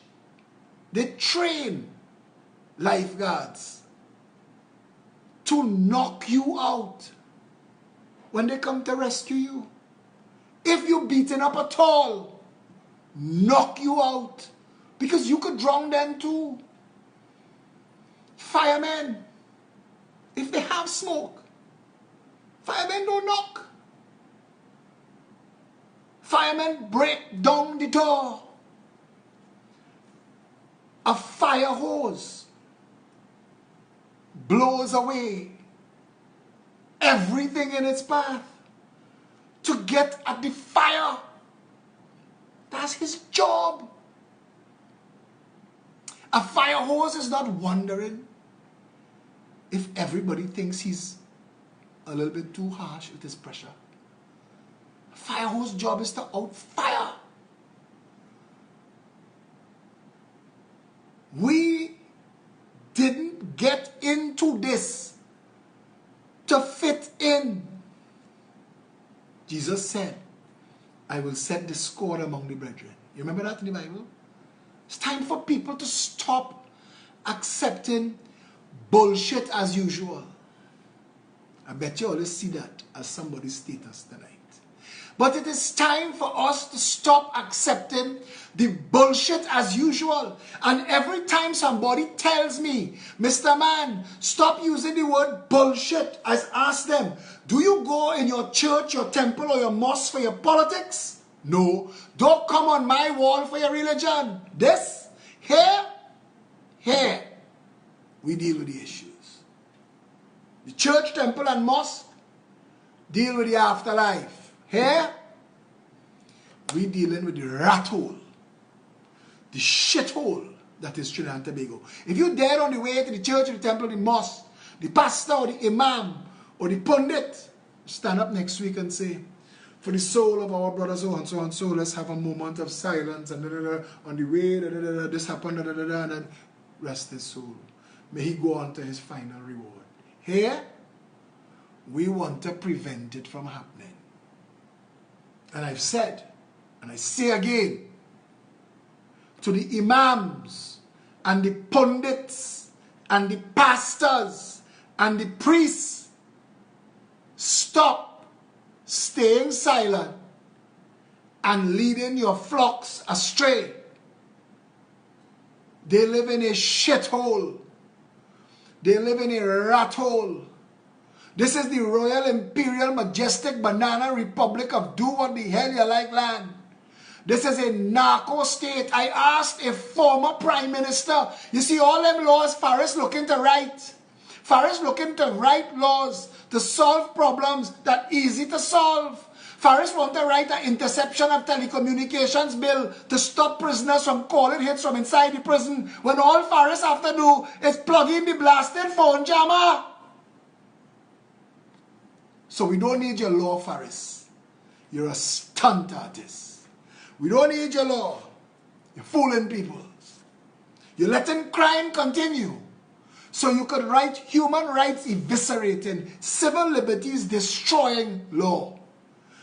they train lifeguards to knock you out when they come to rescue you. If you're beaten up at all, knock you out, because you could drown them too. Firemen, if they have smoke, firemen don't knock. Firemen break down the door. A fire hose blows away everything in its path to get at the fire. That's his job. A fire hose is not wondering if everybody thinks he's a little bit too harsh with his pressure. A fire hose job is to outfire. We didn't get into this to fit in. Jesus said, I will set discord among the brethren. You remember that in the Bible? It's time for people to stop accepting bullshit as usual. I bet you always see that as somebody's status tonight. But it is time for us to stop accepting the bullshit as usual. And every time somebody tells me, Mr. Man, stop using the word bullshit, I ask them, do you go in your church, your temple, or your mosque for your politics? No. Don't come on my wall for your religion. This, here, we deal with the issues. The church, temple, and mosque deal with the afterlife. Here, we dealing with the rat hole, the shithole that is Trinidad and Tobago. If you're dead on the way to the church, or the temple, or the mosque, the pastor, or the imam, or the pundit, stand up next week and say, for the soul of our brother so and so, let's have a moment of silence, and on the way, this happened, and then rest his soul. May he go on to his final reward. Here, we want to prevent it from happening. And I've said, and I say again, to the imams, and the pundits, and the pastors, and the priests, stop staying silent and leading your flocks astray. They live in a shithole. They live in a rat hole. This is the Royal Imperial Majestic Banana Republic of do what the hell you like land. This is a narco state. I asked a former prime minister, you see all them laws Faris looking to write. Faris looking to write laws to solve problems that easy to solve. Faris want to write an interception of telecommunications bill to stop prisoners from calling hits from inside the prison, when all Faris have to do is plug in the blasted phone jammer. So we don't need your law, Faris. You're a stunt artist. We don't need your law. You're fooling people. You're letting crime continue. So you could write human rights eviscerating, civil liberties destroying law.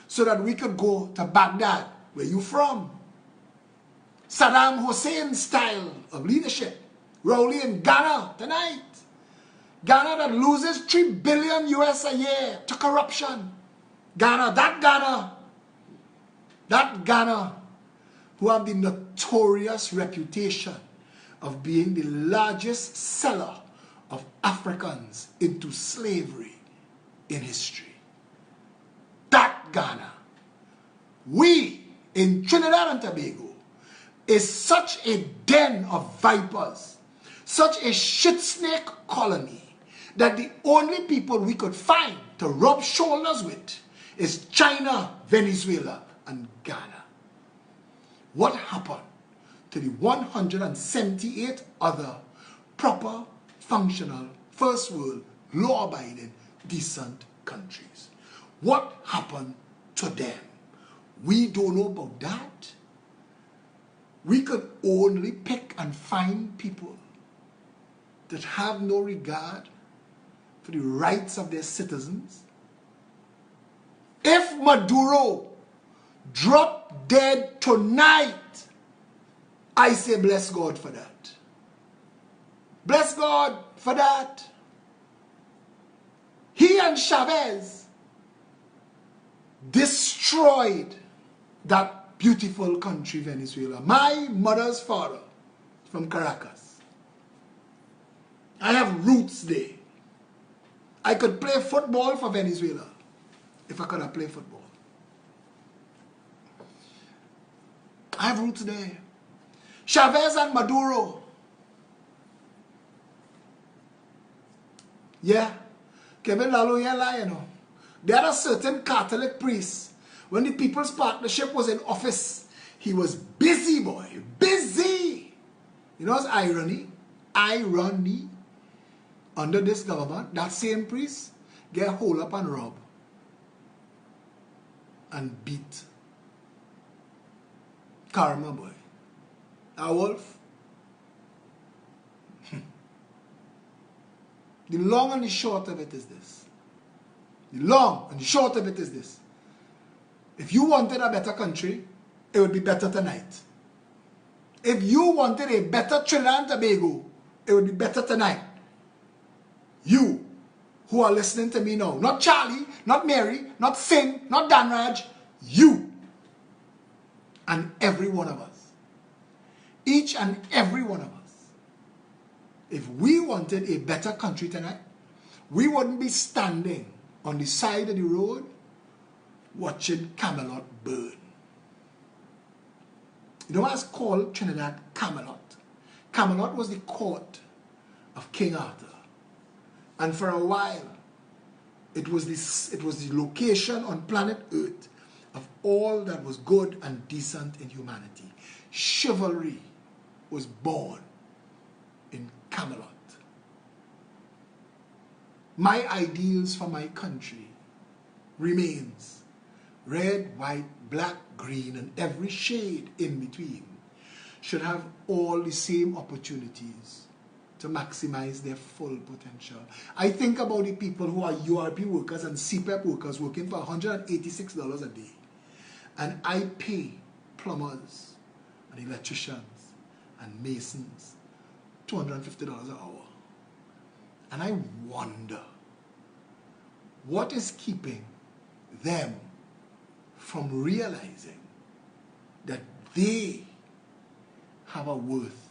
So that we could go to Baghdad, where you from. Saddam Hussein style of leadership. We're only in Ghana tonight. Ghana that loses $3 billion US a year to corruption. Ghana, that Ghana, who have the notorious reputation of being the largest seller of Africans into slavery in history. That Ghana, we in Trinidad and Tobago, is such a den of vipers, such a shit snake colony, that the only people we could find to rub shoulders with is China, Venezuela, and Ghana. What happened to the 178 other proper, functional, first world, law-abiding, decent countries? What happened to them? We don't know about that. We could only pick and find people that have no regard for the rights of their citizens. If Maduro dropped dead tonight, I say bless God for that. Bless God for that. He and Chavez destroyed that beautiful country, Venezuela. My mother's father from Caracas. I have roots there. I could play football for Venezuela if I could have played football. I have roots there. Chavez and Maduro. Yeah. Kevin Lalo, you know. There are certain Catholic priests. When the People's Partnership was in office, he was busy, boy. Busy. You know what's irony? Irony. Under this government, that same priest get hold up and rob. And beat. Karma, boy. A wolf. The long and the short of it is this. The long and the short of it is this. If you wanted a better country, it would be better tonight. If you wanted a better Trinidad and Tobago, it would be better tonight. You who are listening to me now, not Charlie, not Mary, not Singh, not Danraj, you and every one of us. Each and every one of us. If we wanted a better country tonight, we wouldn't be standing on the side of the road watching Camelot burn. You know why it's called Trinidad Camelot? Camelot was the court of King Arthur. And for a while, it was the location on planet Earth of all that was good and decent in humanity. Chivalry was born in Camelot. My ideals for my country remains red, white, black, green, and every shade in between should have all the same opportunities to maximize their full potential. I think about the people who are URP workers and CPEP workers working for $186 a day. And I pay plumbers and electricians and masons $250 an hour. And I wonder, what is keeping them from realizing that they have a worth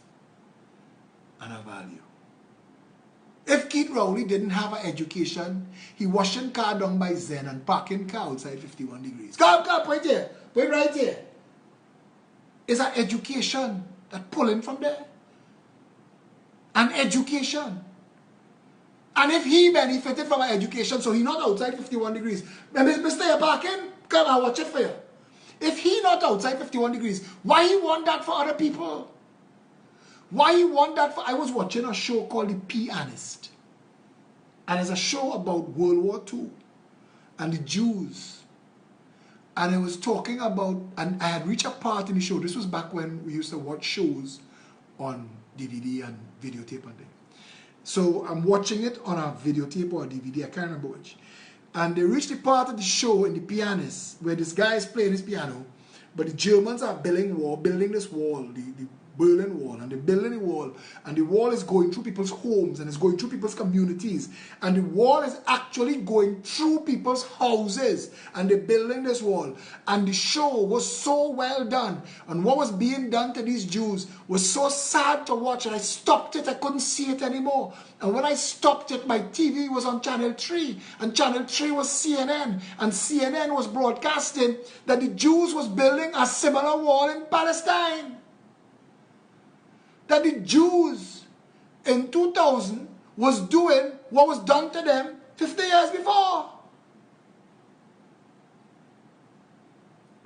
and a value? If Keith Rowley didn't have an education, he washing car down by Zen and parking car outside 51 degrees. Come, point here. Point right here. Is an education that pulling from there. An education. And if he benefited from an education, so he not outside 51 degrees, Mr. You're parking, come and watch it for you. If he not outside 51 degrees, why he want that for other people? Why he want that for... I was watching a show called The Pianist. And it's a show about World War II and the Jews. And it was talking about... And I had reached a part in the show. This was back when we used to watch shows on DVD and videotape and things. So I'm watching it on a videotape or a DVD. I can't remember which. And they reached the part of the show in The Pianist where this guy is playing his piano. But the Germans are building this wall, the Berlin Wall, and they're building the wall, and the wall is going through people's homes and it's going through people's communities, and the wall is actually going through people's houses, and they're building this wall. And the show was so well done, and what was being done to these Jews was so sad to watch, and I stopped it. I couldn't see it anymore. And when I stopped it, my TV was on Channel 3, and Channel 3 was CNN, and CNN was broadcasting that the Jews was building a similar wall in Palestine. That the Jews in 2000 was doing what was done to them 50 years before.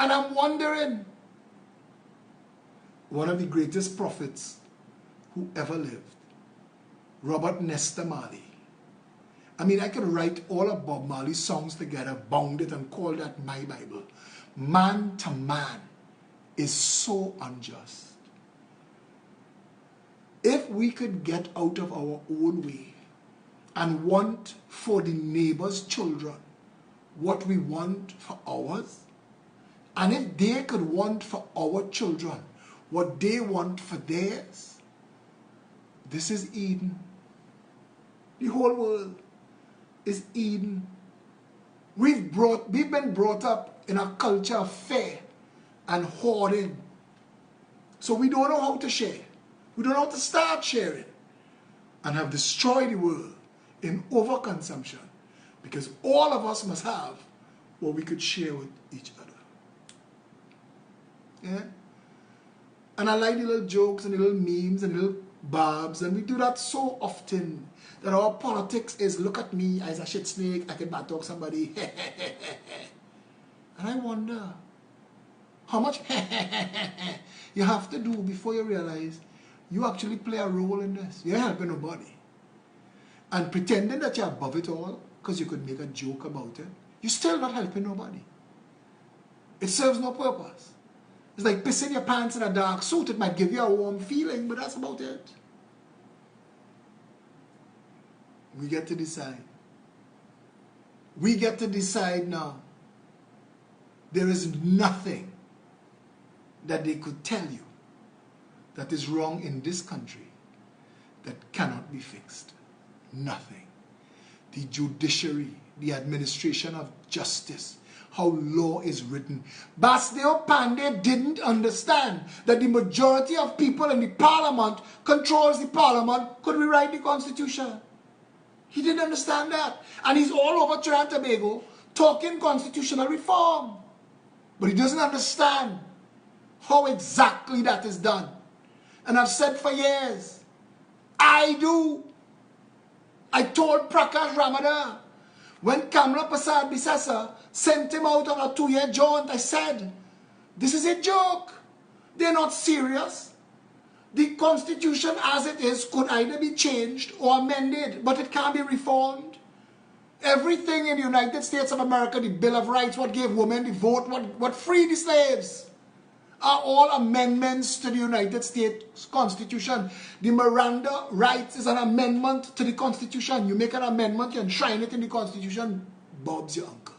And I'm wondering, one of the greatest prophets who ever lived, Robert Nesta Marley. I mean, I could write all of Bob Marley's songs together, bound it, and call that my Bible. Man to man is so unjust. If we could get out of our own way and want for the neighbor's children what we want for ours, and if they could want for our children what they want for theirs, this is Eden. The whole world. is Eden. We've been brought up in a culture of fear and hoarding. So we don't know how to share. We don't know how to start sharing, and have destroyed the world in overconsumption, because all of us must have what we could share with each other. Yeah? And I like the little jokes and the little memes and the little barbs, and we do that so often that our politics is, look at me as a shit snake, I can bad talk somebody. And I wonder how much you have to do before you realize you actually play a role in this. You're helping nobody. And pretending that you're above it all because you could make a joke about it, you're still not helping nobody. It serves no purpose. It's like pissing your pants in a dark suit. It might give you a warm feeling, but that's about it. We get to decide. We get to decide now. There is nothing that they could tell you that is wrong in this country that cannot be fixed. Nothing. The judiciary, the administration of justice, how law is written. Basdeo Pandey didn't understand that the majority of people in the parliament controls the parliament, could rewrite the constitution. He didn't understand that. And he's all over Trinidad and Tobago talking constitutional reform. But he doesn't understand how exactly that is done. And I've said for years, I do. I told Prakash Ramadhan, when Camelot Prasad Bisasa sent him out on a 2-year jaunt, I said, this is a joke. They're not serious. The constitution as it is could either be changed or amended, but it can't be reformed. Everything in the United States of America, the Bill of Rights, what gave women the vote, what freed the slaves, are all amendments to the United States Constitution. The Miranda rights is an amendment to the Constitution. You make an amendment, you enshrine it in the Constitution, Bob's your uncle.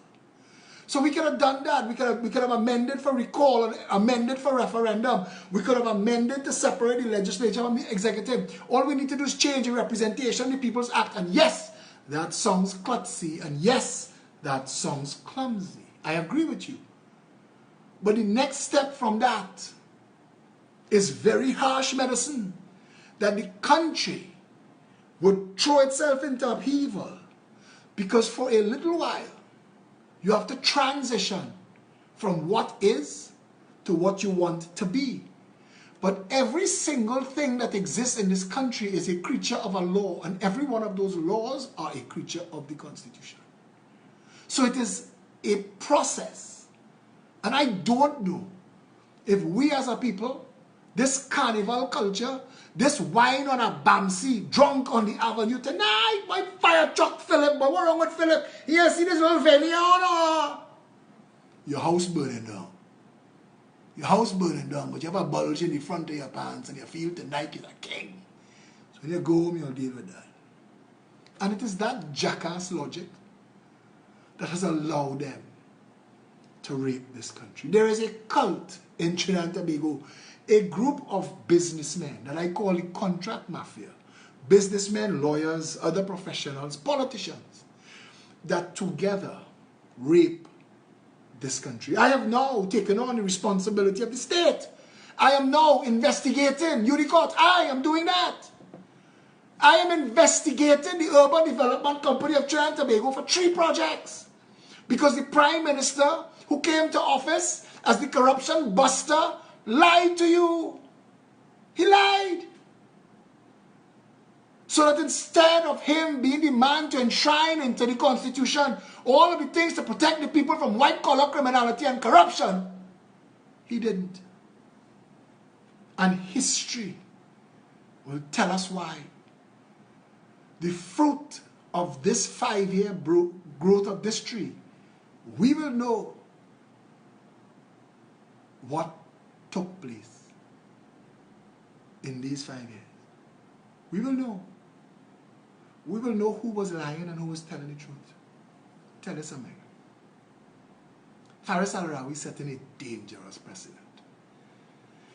So we could have done that. We could have amended for recall and amended for referendum. We could have amended to separate the legislature from the executive. All we need to do is change the Representation of the People's Act. And yes, that sounds klutzy. And yes, that sounds clumsy. I agree with you. But the next step from that is very harsh medicine, that the country would throw itself into upheaval, because for a little while you have to transition from what is to what you want to be. But every single thing that exists in this country is a creature of a law, and every one of those laws are a creature of the Constitution. So it is a process. And I don't know if we as a people, this carnival culture, this wine on a Bamsi, drunk on the avenue tonight, my fire truck Philip, but what's wrong with Philip? You see this little venue on? Your house burning down. Your house burning down, but you have a bulge in the front of your pants and you feel tonight you're a king. So when you go home, you'll deal with that. And it is that jackass logic that has allowed them to rape this country. There is a cult in Trinidad and Tobago, a group of businessmen that I call the contract mafia. Businessmen, lawyers, other professionals, politicians, that together rape this country. I have now taken on the responsibility of the state. I am now investigating. You the court, I am doing that. I am investigating the Urban Development Company of Trinidad and Tobago for 3 projects. Because the Prime Minister, who came to office as the corruption buster, lied to you. He lied. So that instead of him being the man to enshrine into the Constitution all of the things to protect the people from white-collar criminality and corruption, he didn't. And history will tell us why. The fruit of this 5-year growth of this tree, we will know what took place in these 5 years. We will know. We will know who was lying and who was telling the truth. Tell you something. Faris Al-Rawi is setting a dangerous precedent.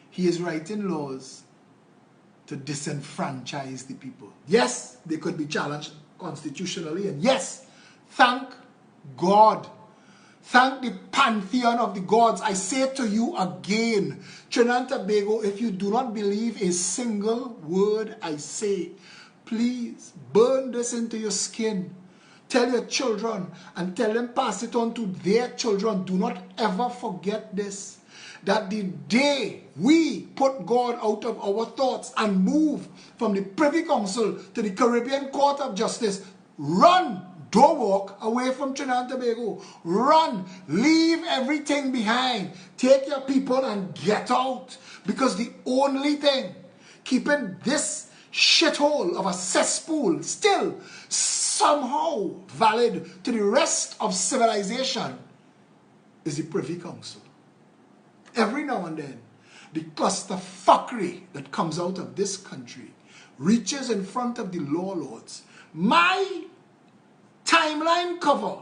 He is writing laws to disenfranchise the people. Yes, they could be challenged constitutionally, and yes, Thank God. Thank the pantheon of the gods. I say to you again, Trinidad and Tobago, if you do not believe a single word I say, please burn this into your skin. Tell your children and tell them, pass it on to their children. Do not ever forget this. That the day we put God out of our thoughts and move from the Privy Council to the Caribbean Court of Justice, run. Don't walk away from Trinidad and Tobago. Run. Leave everything behind. Take your people and get out. Because the only thing keeping this shithole of a cesspool still somehow valid to the rest of civilization is the Privy Council. Every now and then, the clusterfuckery that comes out of this country reaches in front of the law lords. My timeline cover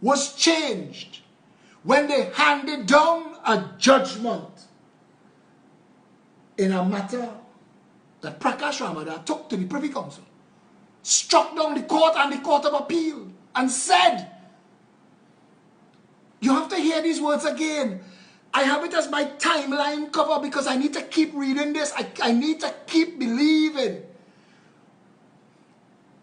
was changed when they handed down a judgment in a matter that Prakash Ramadan took to the Privy Council, struck down the court and the Court of Appeal, and said, you have to hear these words again. I have it as my timeline cover because I need to keep reading this. I need to keep believing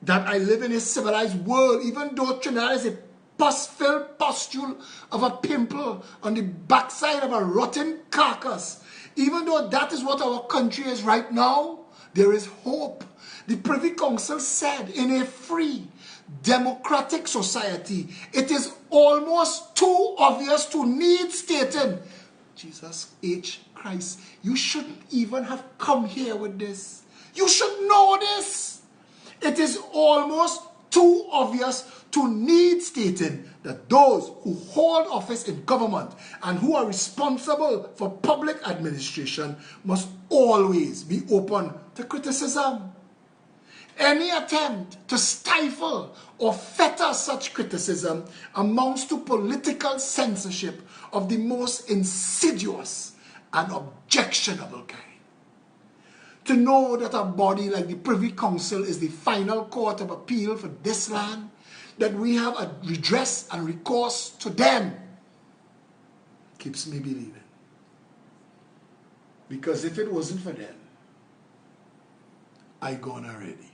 that I live in a civilized world, even though Trinidad is a pus-filled pustule of a pimple on the backside of a rotten carcass. Even though that is what our country is right now, there is hope. The Privy Council said in a free, democratic society, it is almost too obvious to need stating. Jesus H. Christ, you shouldn't even have come here with this. You should know this. It is almost too obvious to need stating that those who hold office in government and who are responsible for public administration must always be open to criticism. Any attempt to stifle or fetter such criticism amounts to political censorship of the most insidious and objectionable kind. To know that a body like the Privy Council is the final court of appeal for this land, that we have a redress and recourse to them, keeps me believing. Because if it wasn't for them, I gone already.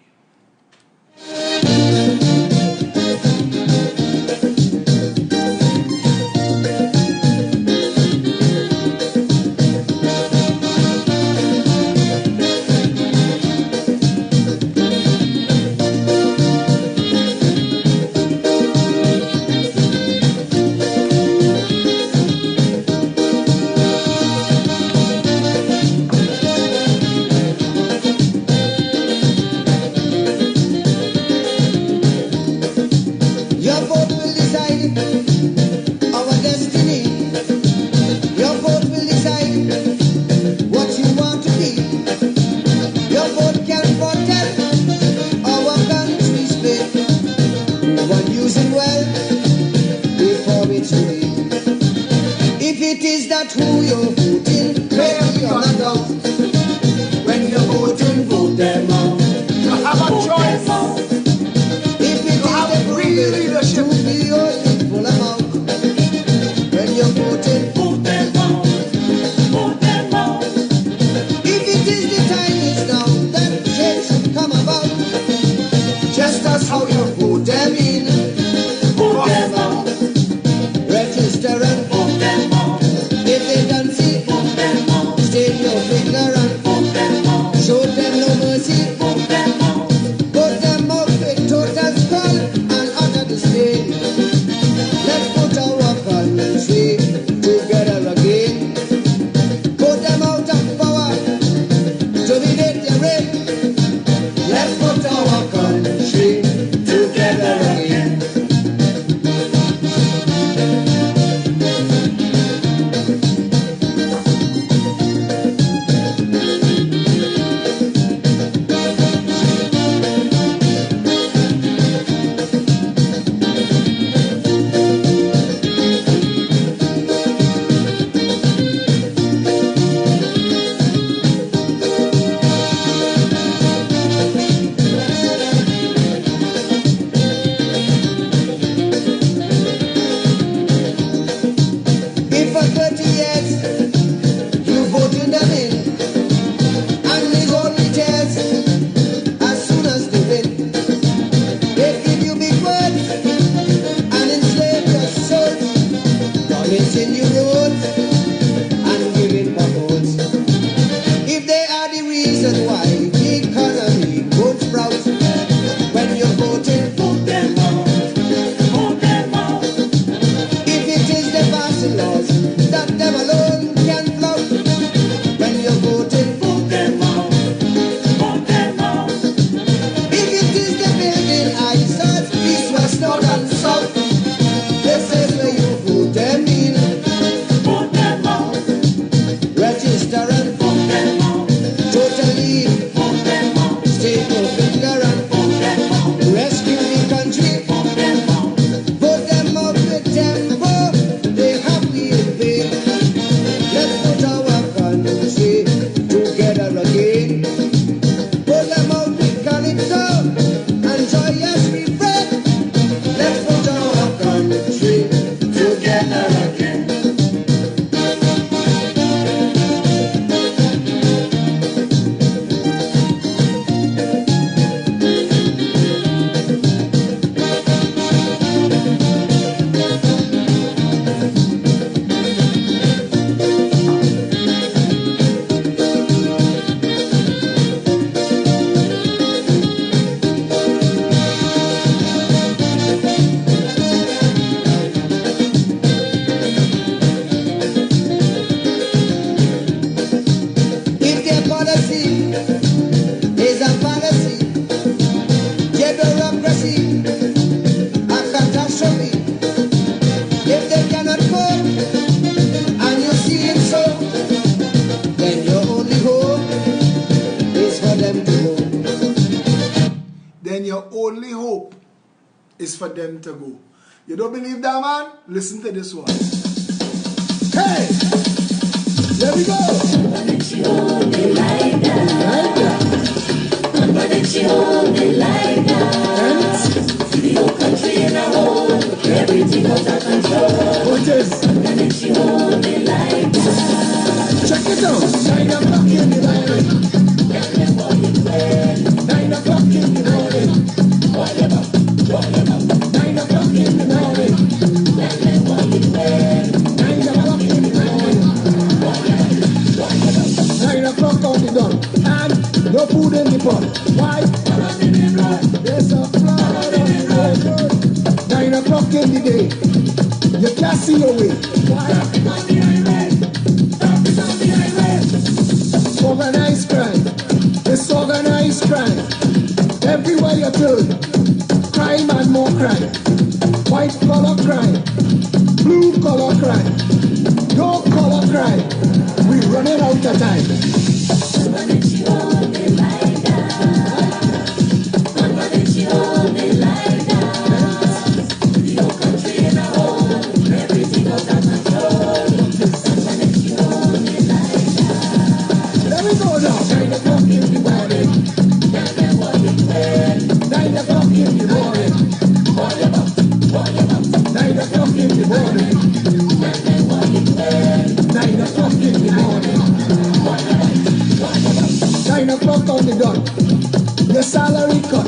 democracy is a fallacy. Bureaucracy, a catastrophe. If they cannot cope, and you see it so, then your only hope is for them to go. Then your only hope is for them to go. You don't believe that, man? Listen to this one. Hey! There we go! But she hold me like that. But she hold me like that. The whole country in a hole, everything out of control. What is? But she hold me like that. Check it out. 9 o'clock in the morning. 9 o'clock in the morning. 9 o'clock in the morning. 9 o'clock in the morning. 9 o'clock on the dot. And no food in the pot. Why? There's a flood of road. 9 o'clock in the day. You can't see your way. Why? Organized crime. It's organized crime. Everywhere you turn. Crime and more crime. White collar crime. Blue collar crime. No color crime. We're running out of time. But she hold me like that. But she hold me like that. The whole country in a hole, everything out of control. But she hold me like that. There we go now. 9 o'clock in the morning. 9 o'clock in the morning. 9 o'clock in the morning. 9 o'clock in the morning. 9 o'clock on the dot. Your salary cut.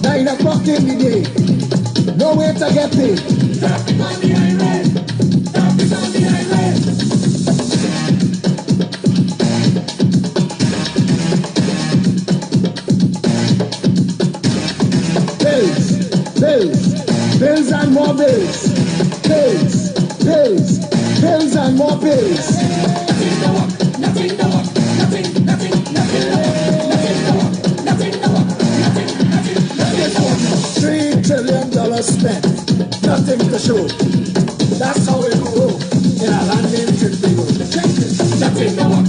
9 o'clock in the day. No way to get paid. Traffic on the highway. Traffic on the highway. Bills and more bills. Bills and more bills. Nothing to walk. $3 trillion spent. Nothing to show. That's how it go in a land named Trinidad. Check it. Nothing to walk.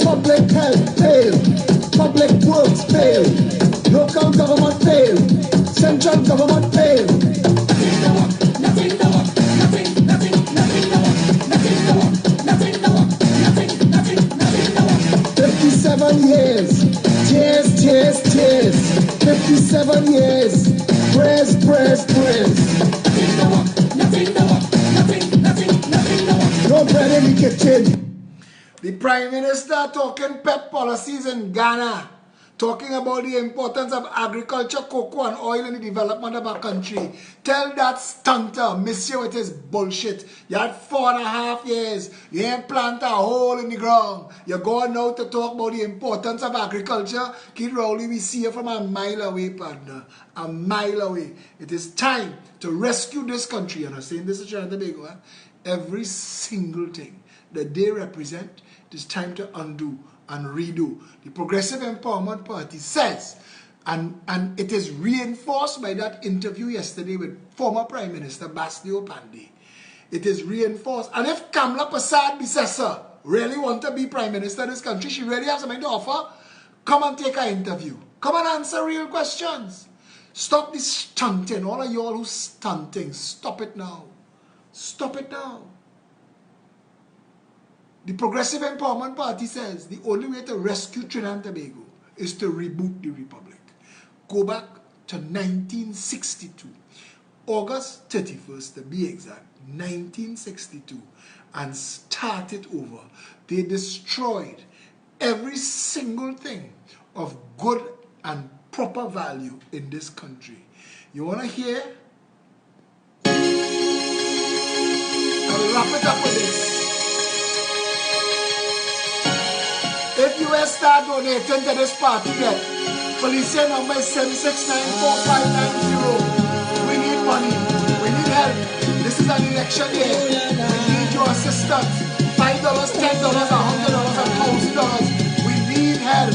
Public health fail. Public works fail. Local government fail. Central government fail. Nothing to walk. 57 years. Tears. 57 years. Prayers. No bread in the kitchen. The Prime Minister talking pet policies in Ghana, talking about the importance of agriculture, cocoa and oil in the development of our country. Tell that stunter, monsieur, with his bullshit. You had 4.5 years. You ain't plant a hole in the ground. You're going now to talk about the importance of agriculture. Kid Rowley, we see you from a mile away, partner. A mile away. It is time to rescue this country. And I'm saying this is Trinidad and Tobago. Every single thing that they represent, it is time to undo and redo. The Progressive Empowerment Party says, and it is reinforced by that interview yesterday with former Prime Minister Bastio Pandey. It is reinforced. And if Camelot Bissessar really want to be Prime Minister of this country, she really has something to offer, come and take an interview. Come and answer real questions. Stop this stunting. All of y'all who's stunting, stop it now. Stop it now. The Progressive Empowerment Party says the only way to rescue Trinidad and Tobago is to reboot the Republic. Go back to 1962, August 31st to be exact, 1962, and start it over. They destroyed every single thing of good and proper value in this country. You want to hear? I'll wrap it up with this. If you start donating to this party, then Police number is 7694590. We need money. We need help. This is an election year. We need your assistance. $5, $10, $100, $1,000. We need help.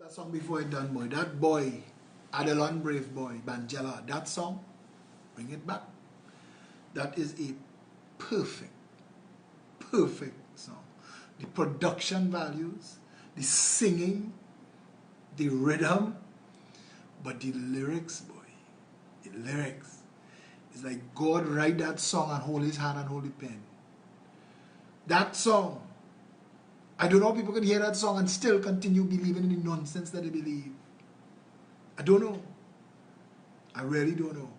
That song before it done, boy. That boy, Adelon Brave Boy, Banjela, that song, bring it back. That is a perfect song. The production values, the singing, the rhythm, but the lyrics, boy. The lyrics. It's like God write that song and hold his hand and hold the pen. That song, I don't know how people can hear that song and still continue believing in the nonsense that they believe. I don't know. I really don't know.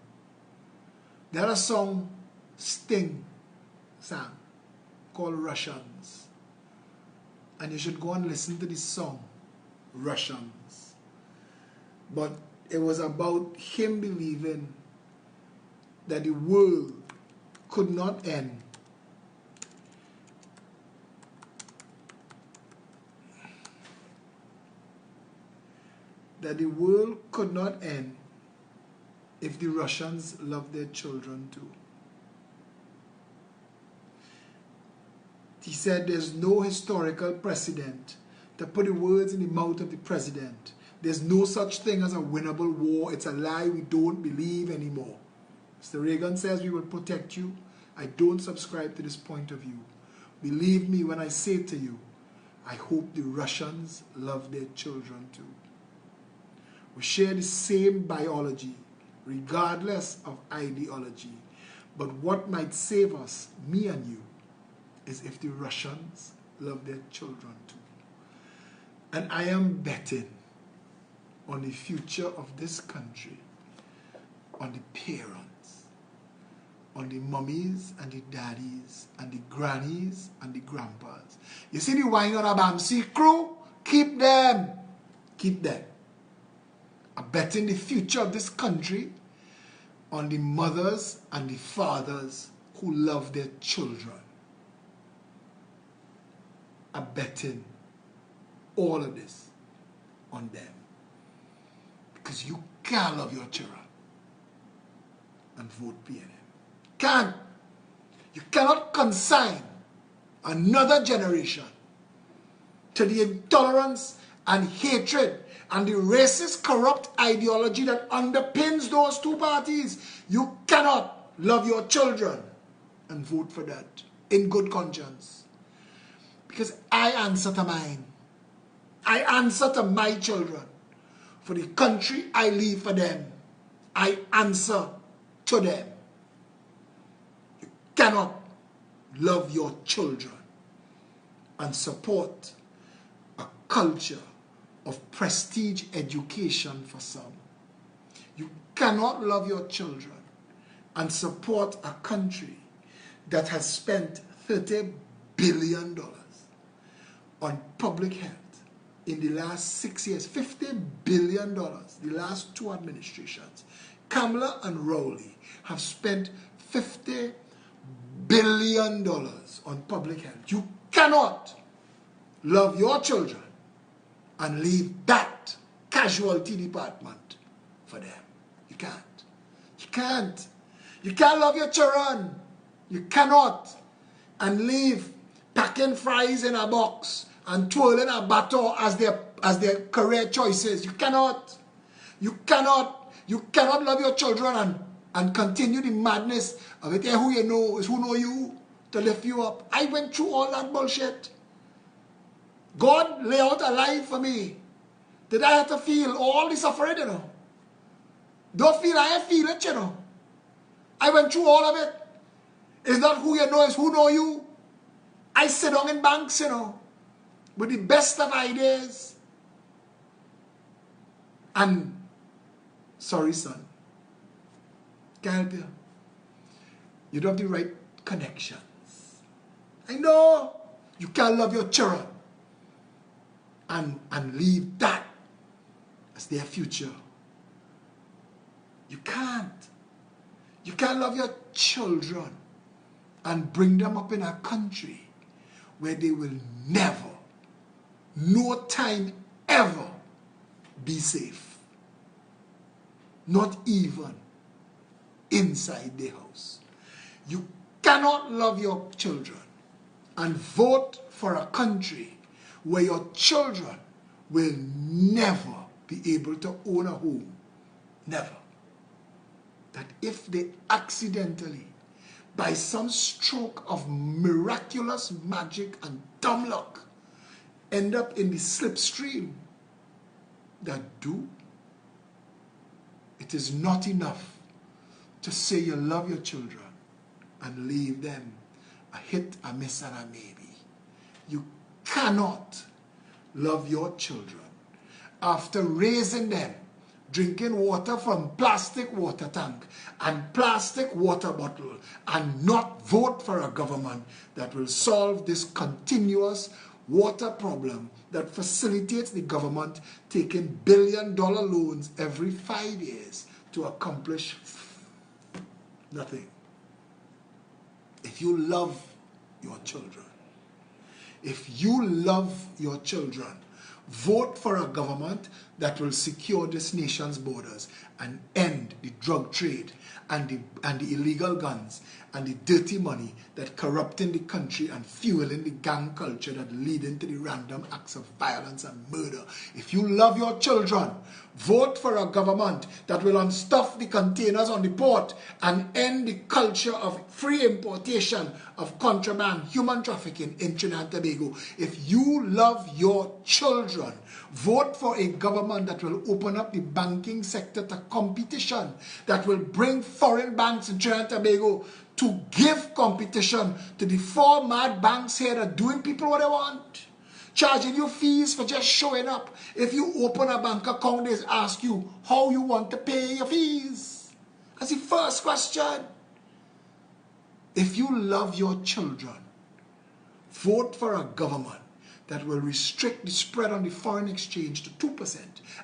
There a song Sting sang called Russians. And you should go and listen to this song, Russians. But it was about him believing that the world could not end if the Russians loved their children too. He said there's no historical precedent to put the words in the mouth of the president. There's no such thing as a winnable war. It's a lie we don't believe anymore. Mr. Reagan says we will protect you. I don't subscribe to this point of view. Believe me when I say to you, I hope the Russians love their children too. We share the same biology, regardless of ideology. But what might save us, me and you, is if the Russians love their children too. And I am betting on the future of this country, on the parents, on the mummies and the daddies and the grannies and the grandpas. You see the wine on a Bamsi crew? Keep them. Keep them. I'm betting the future of this country on the mothers and the fathers who love their children. I'm betting all of this on them. Because you can't love your children and vote PNM. Can't. You cannot consign another generation to the intolerance and hatred and the racist, corrupt ideology that underpins those two parties. You cannot love your children and vote for that in good conscience. Because I answer to mine. I answer to my children. For the country I leave for them, I answer to them. You cannot love your children and support a culture of prestige education for some. You cannot love your children and support a country that has spent $30 billion on public health in the last 6 years. $50 billion, the last two administrations. Camelot and Rowley have spent $50 billion on public health. You cannot love your children and leave that casualty department for them. You can't. You can't. You can't love your children. You cannot. And leave packing fries in a box and twirling a baton as their career choices. You cannot. You cannot. You cannot love your children and continue the madness of it. Who you know is who know you to lift you up. I went through all that bullshit. God lay out a life for me. Did I have to feel all the suffering, you know? Don't feel I feel it, you know. I went through all of it. It's not who you know, it's who know you. I sit down in banks, you know, with the best of ideas. And, sorry son, can't help you. You don't have the right connections. I know you can't love your children and leave that as their future. You can't. You can't love your children and bring them up in a country where they will never, no time ever, be safe. Not even inside the house. You cannot love your children and vote for a country where your children will never be able to own a home. Never. That if they accidentally, by some stroke of miraculous magic and dumb luck, end up in the slipstream, that it is not enough to say you love your children and leave them a hit, a miss, and a maybe. You cannot love your children after raising them, drinking water from plastic water tank and plastic water bottle, and not vote for a government that will solve this continuous water problem that facilitates the government taking billion-dollar loans every 5 years to accomplish nothing. If you love your children, vote for a government that will secure this nation's borders and end the drug trade and the illegal guns and the dirty money that corrupting the country and fueling the gang culture that leading to the random acts of violence and murder. If you love your children, vote for a government that will unstuff the containers on the port and end the culture of free importation of contraband, human trafficking in Trinidad and Tobago. If you love your children, vote for a government that will open up the banking sector to competition, that will bring foreign banks in Trinidad and Tobago to give competition to the 4 mad banks here that are doing people what they want, charging you fees for just showing up. If you open a bank account, they ask you how you want to pay your fees. That's the first question. If you love your children, vote for a government that will restrict the spread on the foreign exchange to 2%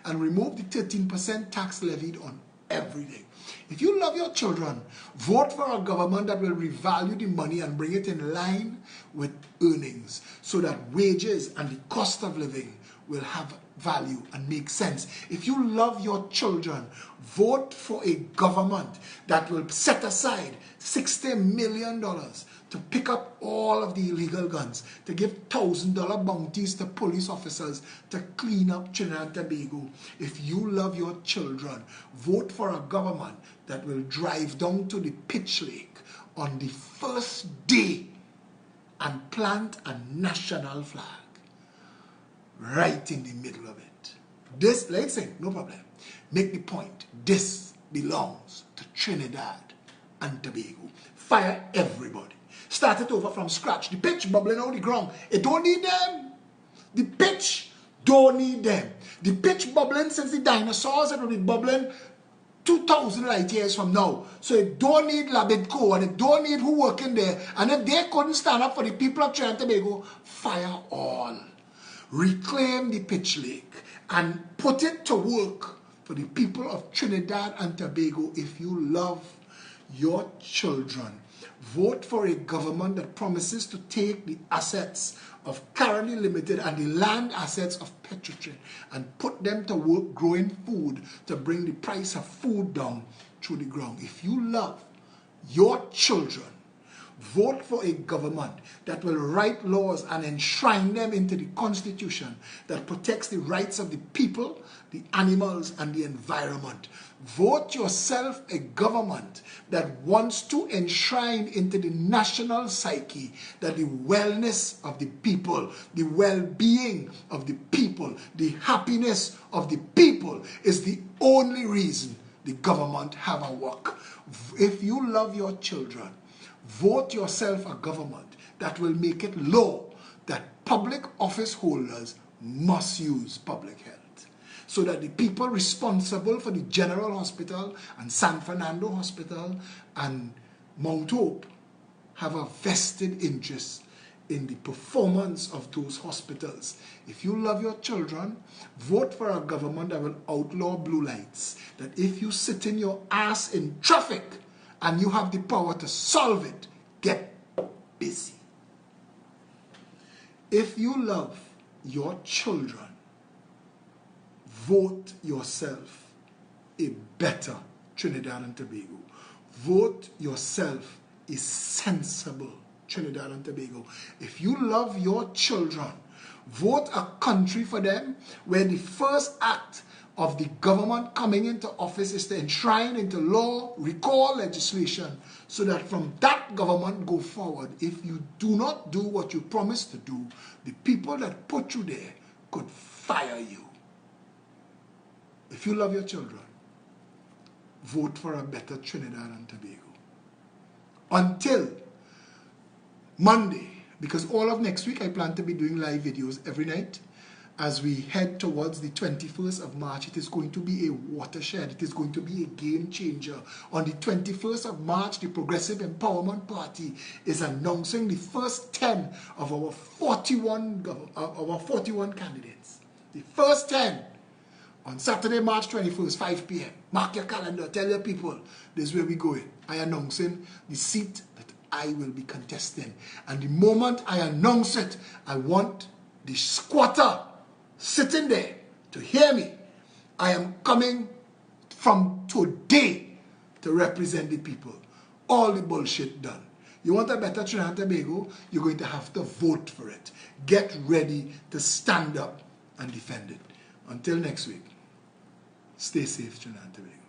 and remove the 13% tax levied on everything. If you love your children, vote for a government that will revalue the money and bring it in line with earnings so that wages and the cost of living will have value and make sense. If you love your children, vote for a government that will set aside $60 million to pick up all of the illegal guns, to give $1,000 bounties to police officers to clean up Trinidad and Tobago. If you love your children, vote for a government that will drive down to the pitch lake on the first day and plant a national flag right in the middle of it. This, let's say, no problem. Make the point, this belongs to Trinidad and Tobago. Fire everybody. Start it over from scratch. The pitch bubbling out the ground, it don't need them. The pitch don't need them. The pitch bubbling since the dinosaurs, it will be bubbling 2,000 light years from now. So it don't need Labidco and it don't need who working there. And if they couldn't stand up for the people of Trinidad and Tobago, fire all. Reclaim the pitch lake and put it to work for the people of Trinidad and Tobago. If you love your children, vote for a government that promises to take the assets of Currently Limited and the land assets of Petrotrin and put them to work growing food to bring the price of food down through the ground. If you love your children, vote for a government that will write laws and enshrine them into the Constitution that protects the rights of the people, the animals, and the environment. Vote yourself a government that wants to enshrine into the national psyche that the wellness of the people, the well-being of the people, the happiness of the people is the only reason the government have a work. If you love your children, vote yourself a government that will make it law that public office holders must use public health, so that the people responsible for the General Hospital and San Fernando Hospital and Mount Hope have a vested interest in the performance of those hospitals. If you love your children, vote for a government that will outlaw blue lights, that if you sit in your ass in traffic and you have the power to solve it, get busy. If you love your children, vote yourself a better Trinidad and Tobago. Vote yourself a sensible Trinidad and Tobago. If you love your children, Vote a country for them where the first act of the government coming into office is to enshrine into law, recall legislation, so that from that government go forward. If you do not do what you promised to do, the people that put you there could fire you. If you love your children, vote for a better Trinidad and Tobago. Until Monday, because all of next week I plan to be doing live videos every night. As we head towards the 21st of March, it is going to be a watershed. It is going to be a game changer. On the 21st of March, the Progressive Empowerment Party is announcing the first 10 of our 41 candidates. The first 10 on Saturday, March 21st, 5 p.m. Mark your calendar. Tell your people this is where we're going. I announcing the seat that I will be contesting. And the moment I announce it, I want the squatter sitting there to hear me. I am coming from today to represent the people. All the bullshit done. You want a better Trinidad and Tobago? You're going to have to vote for it. Get ready to stand up and defend it. Until next week, stay safe, Trinidad and Tobago.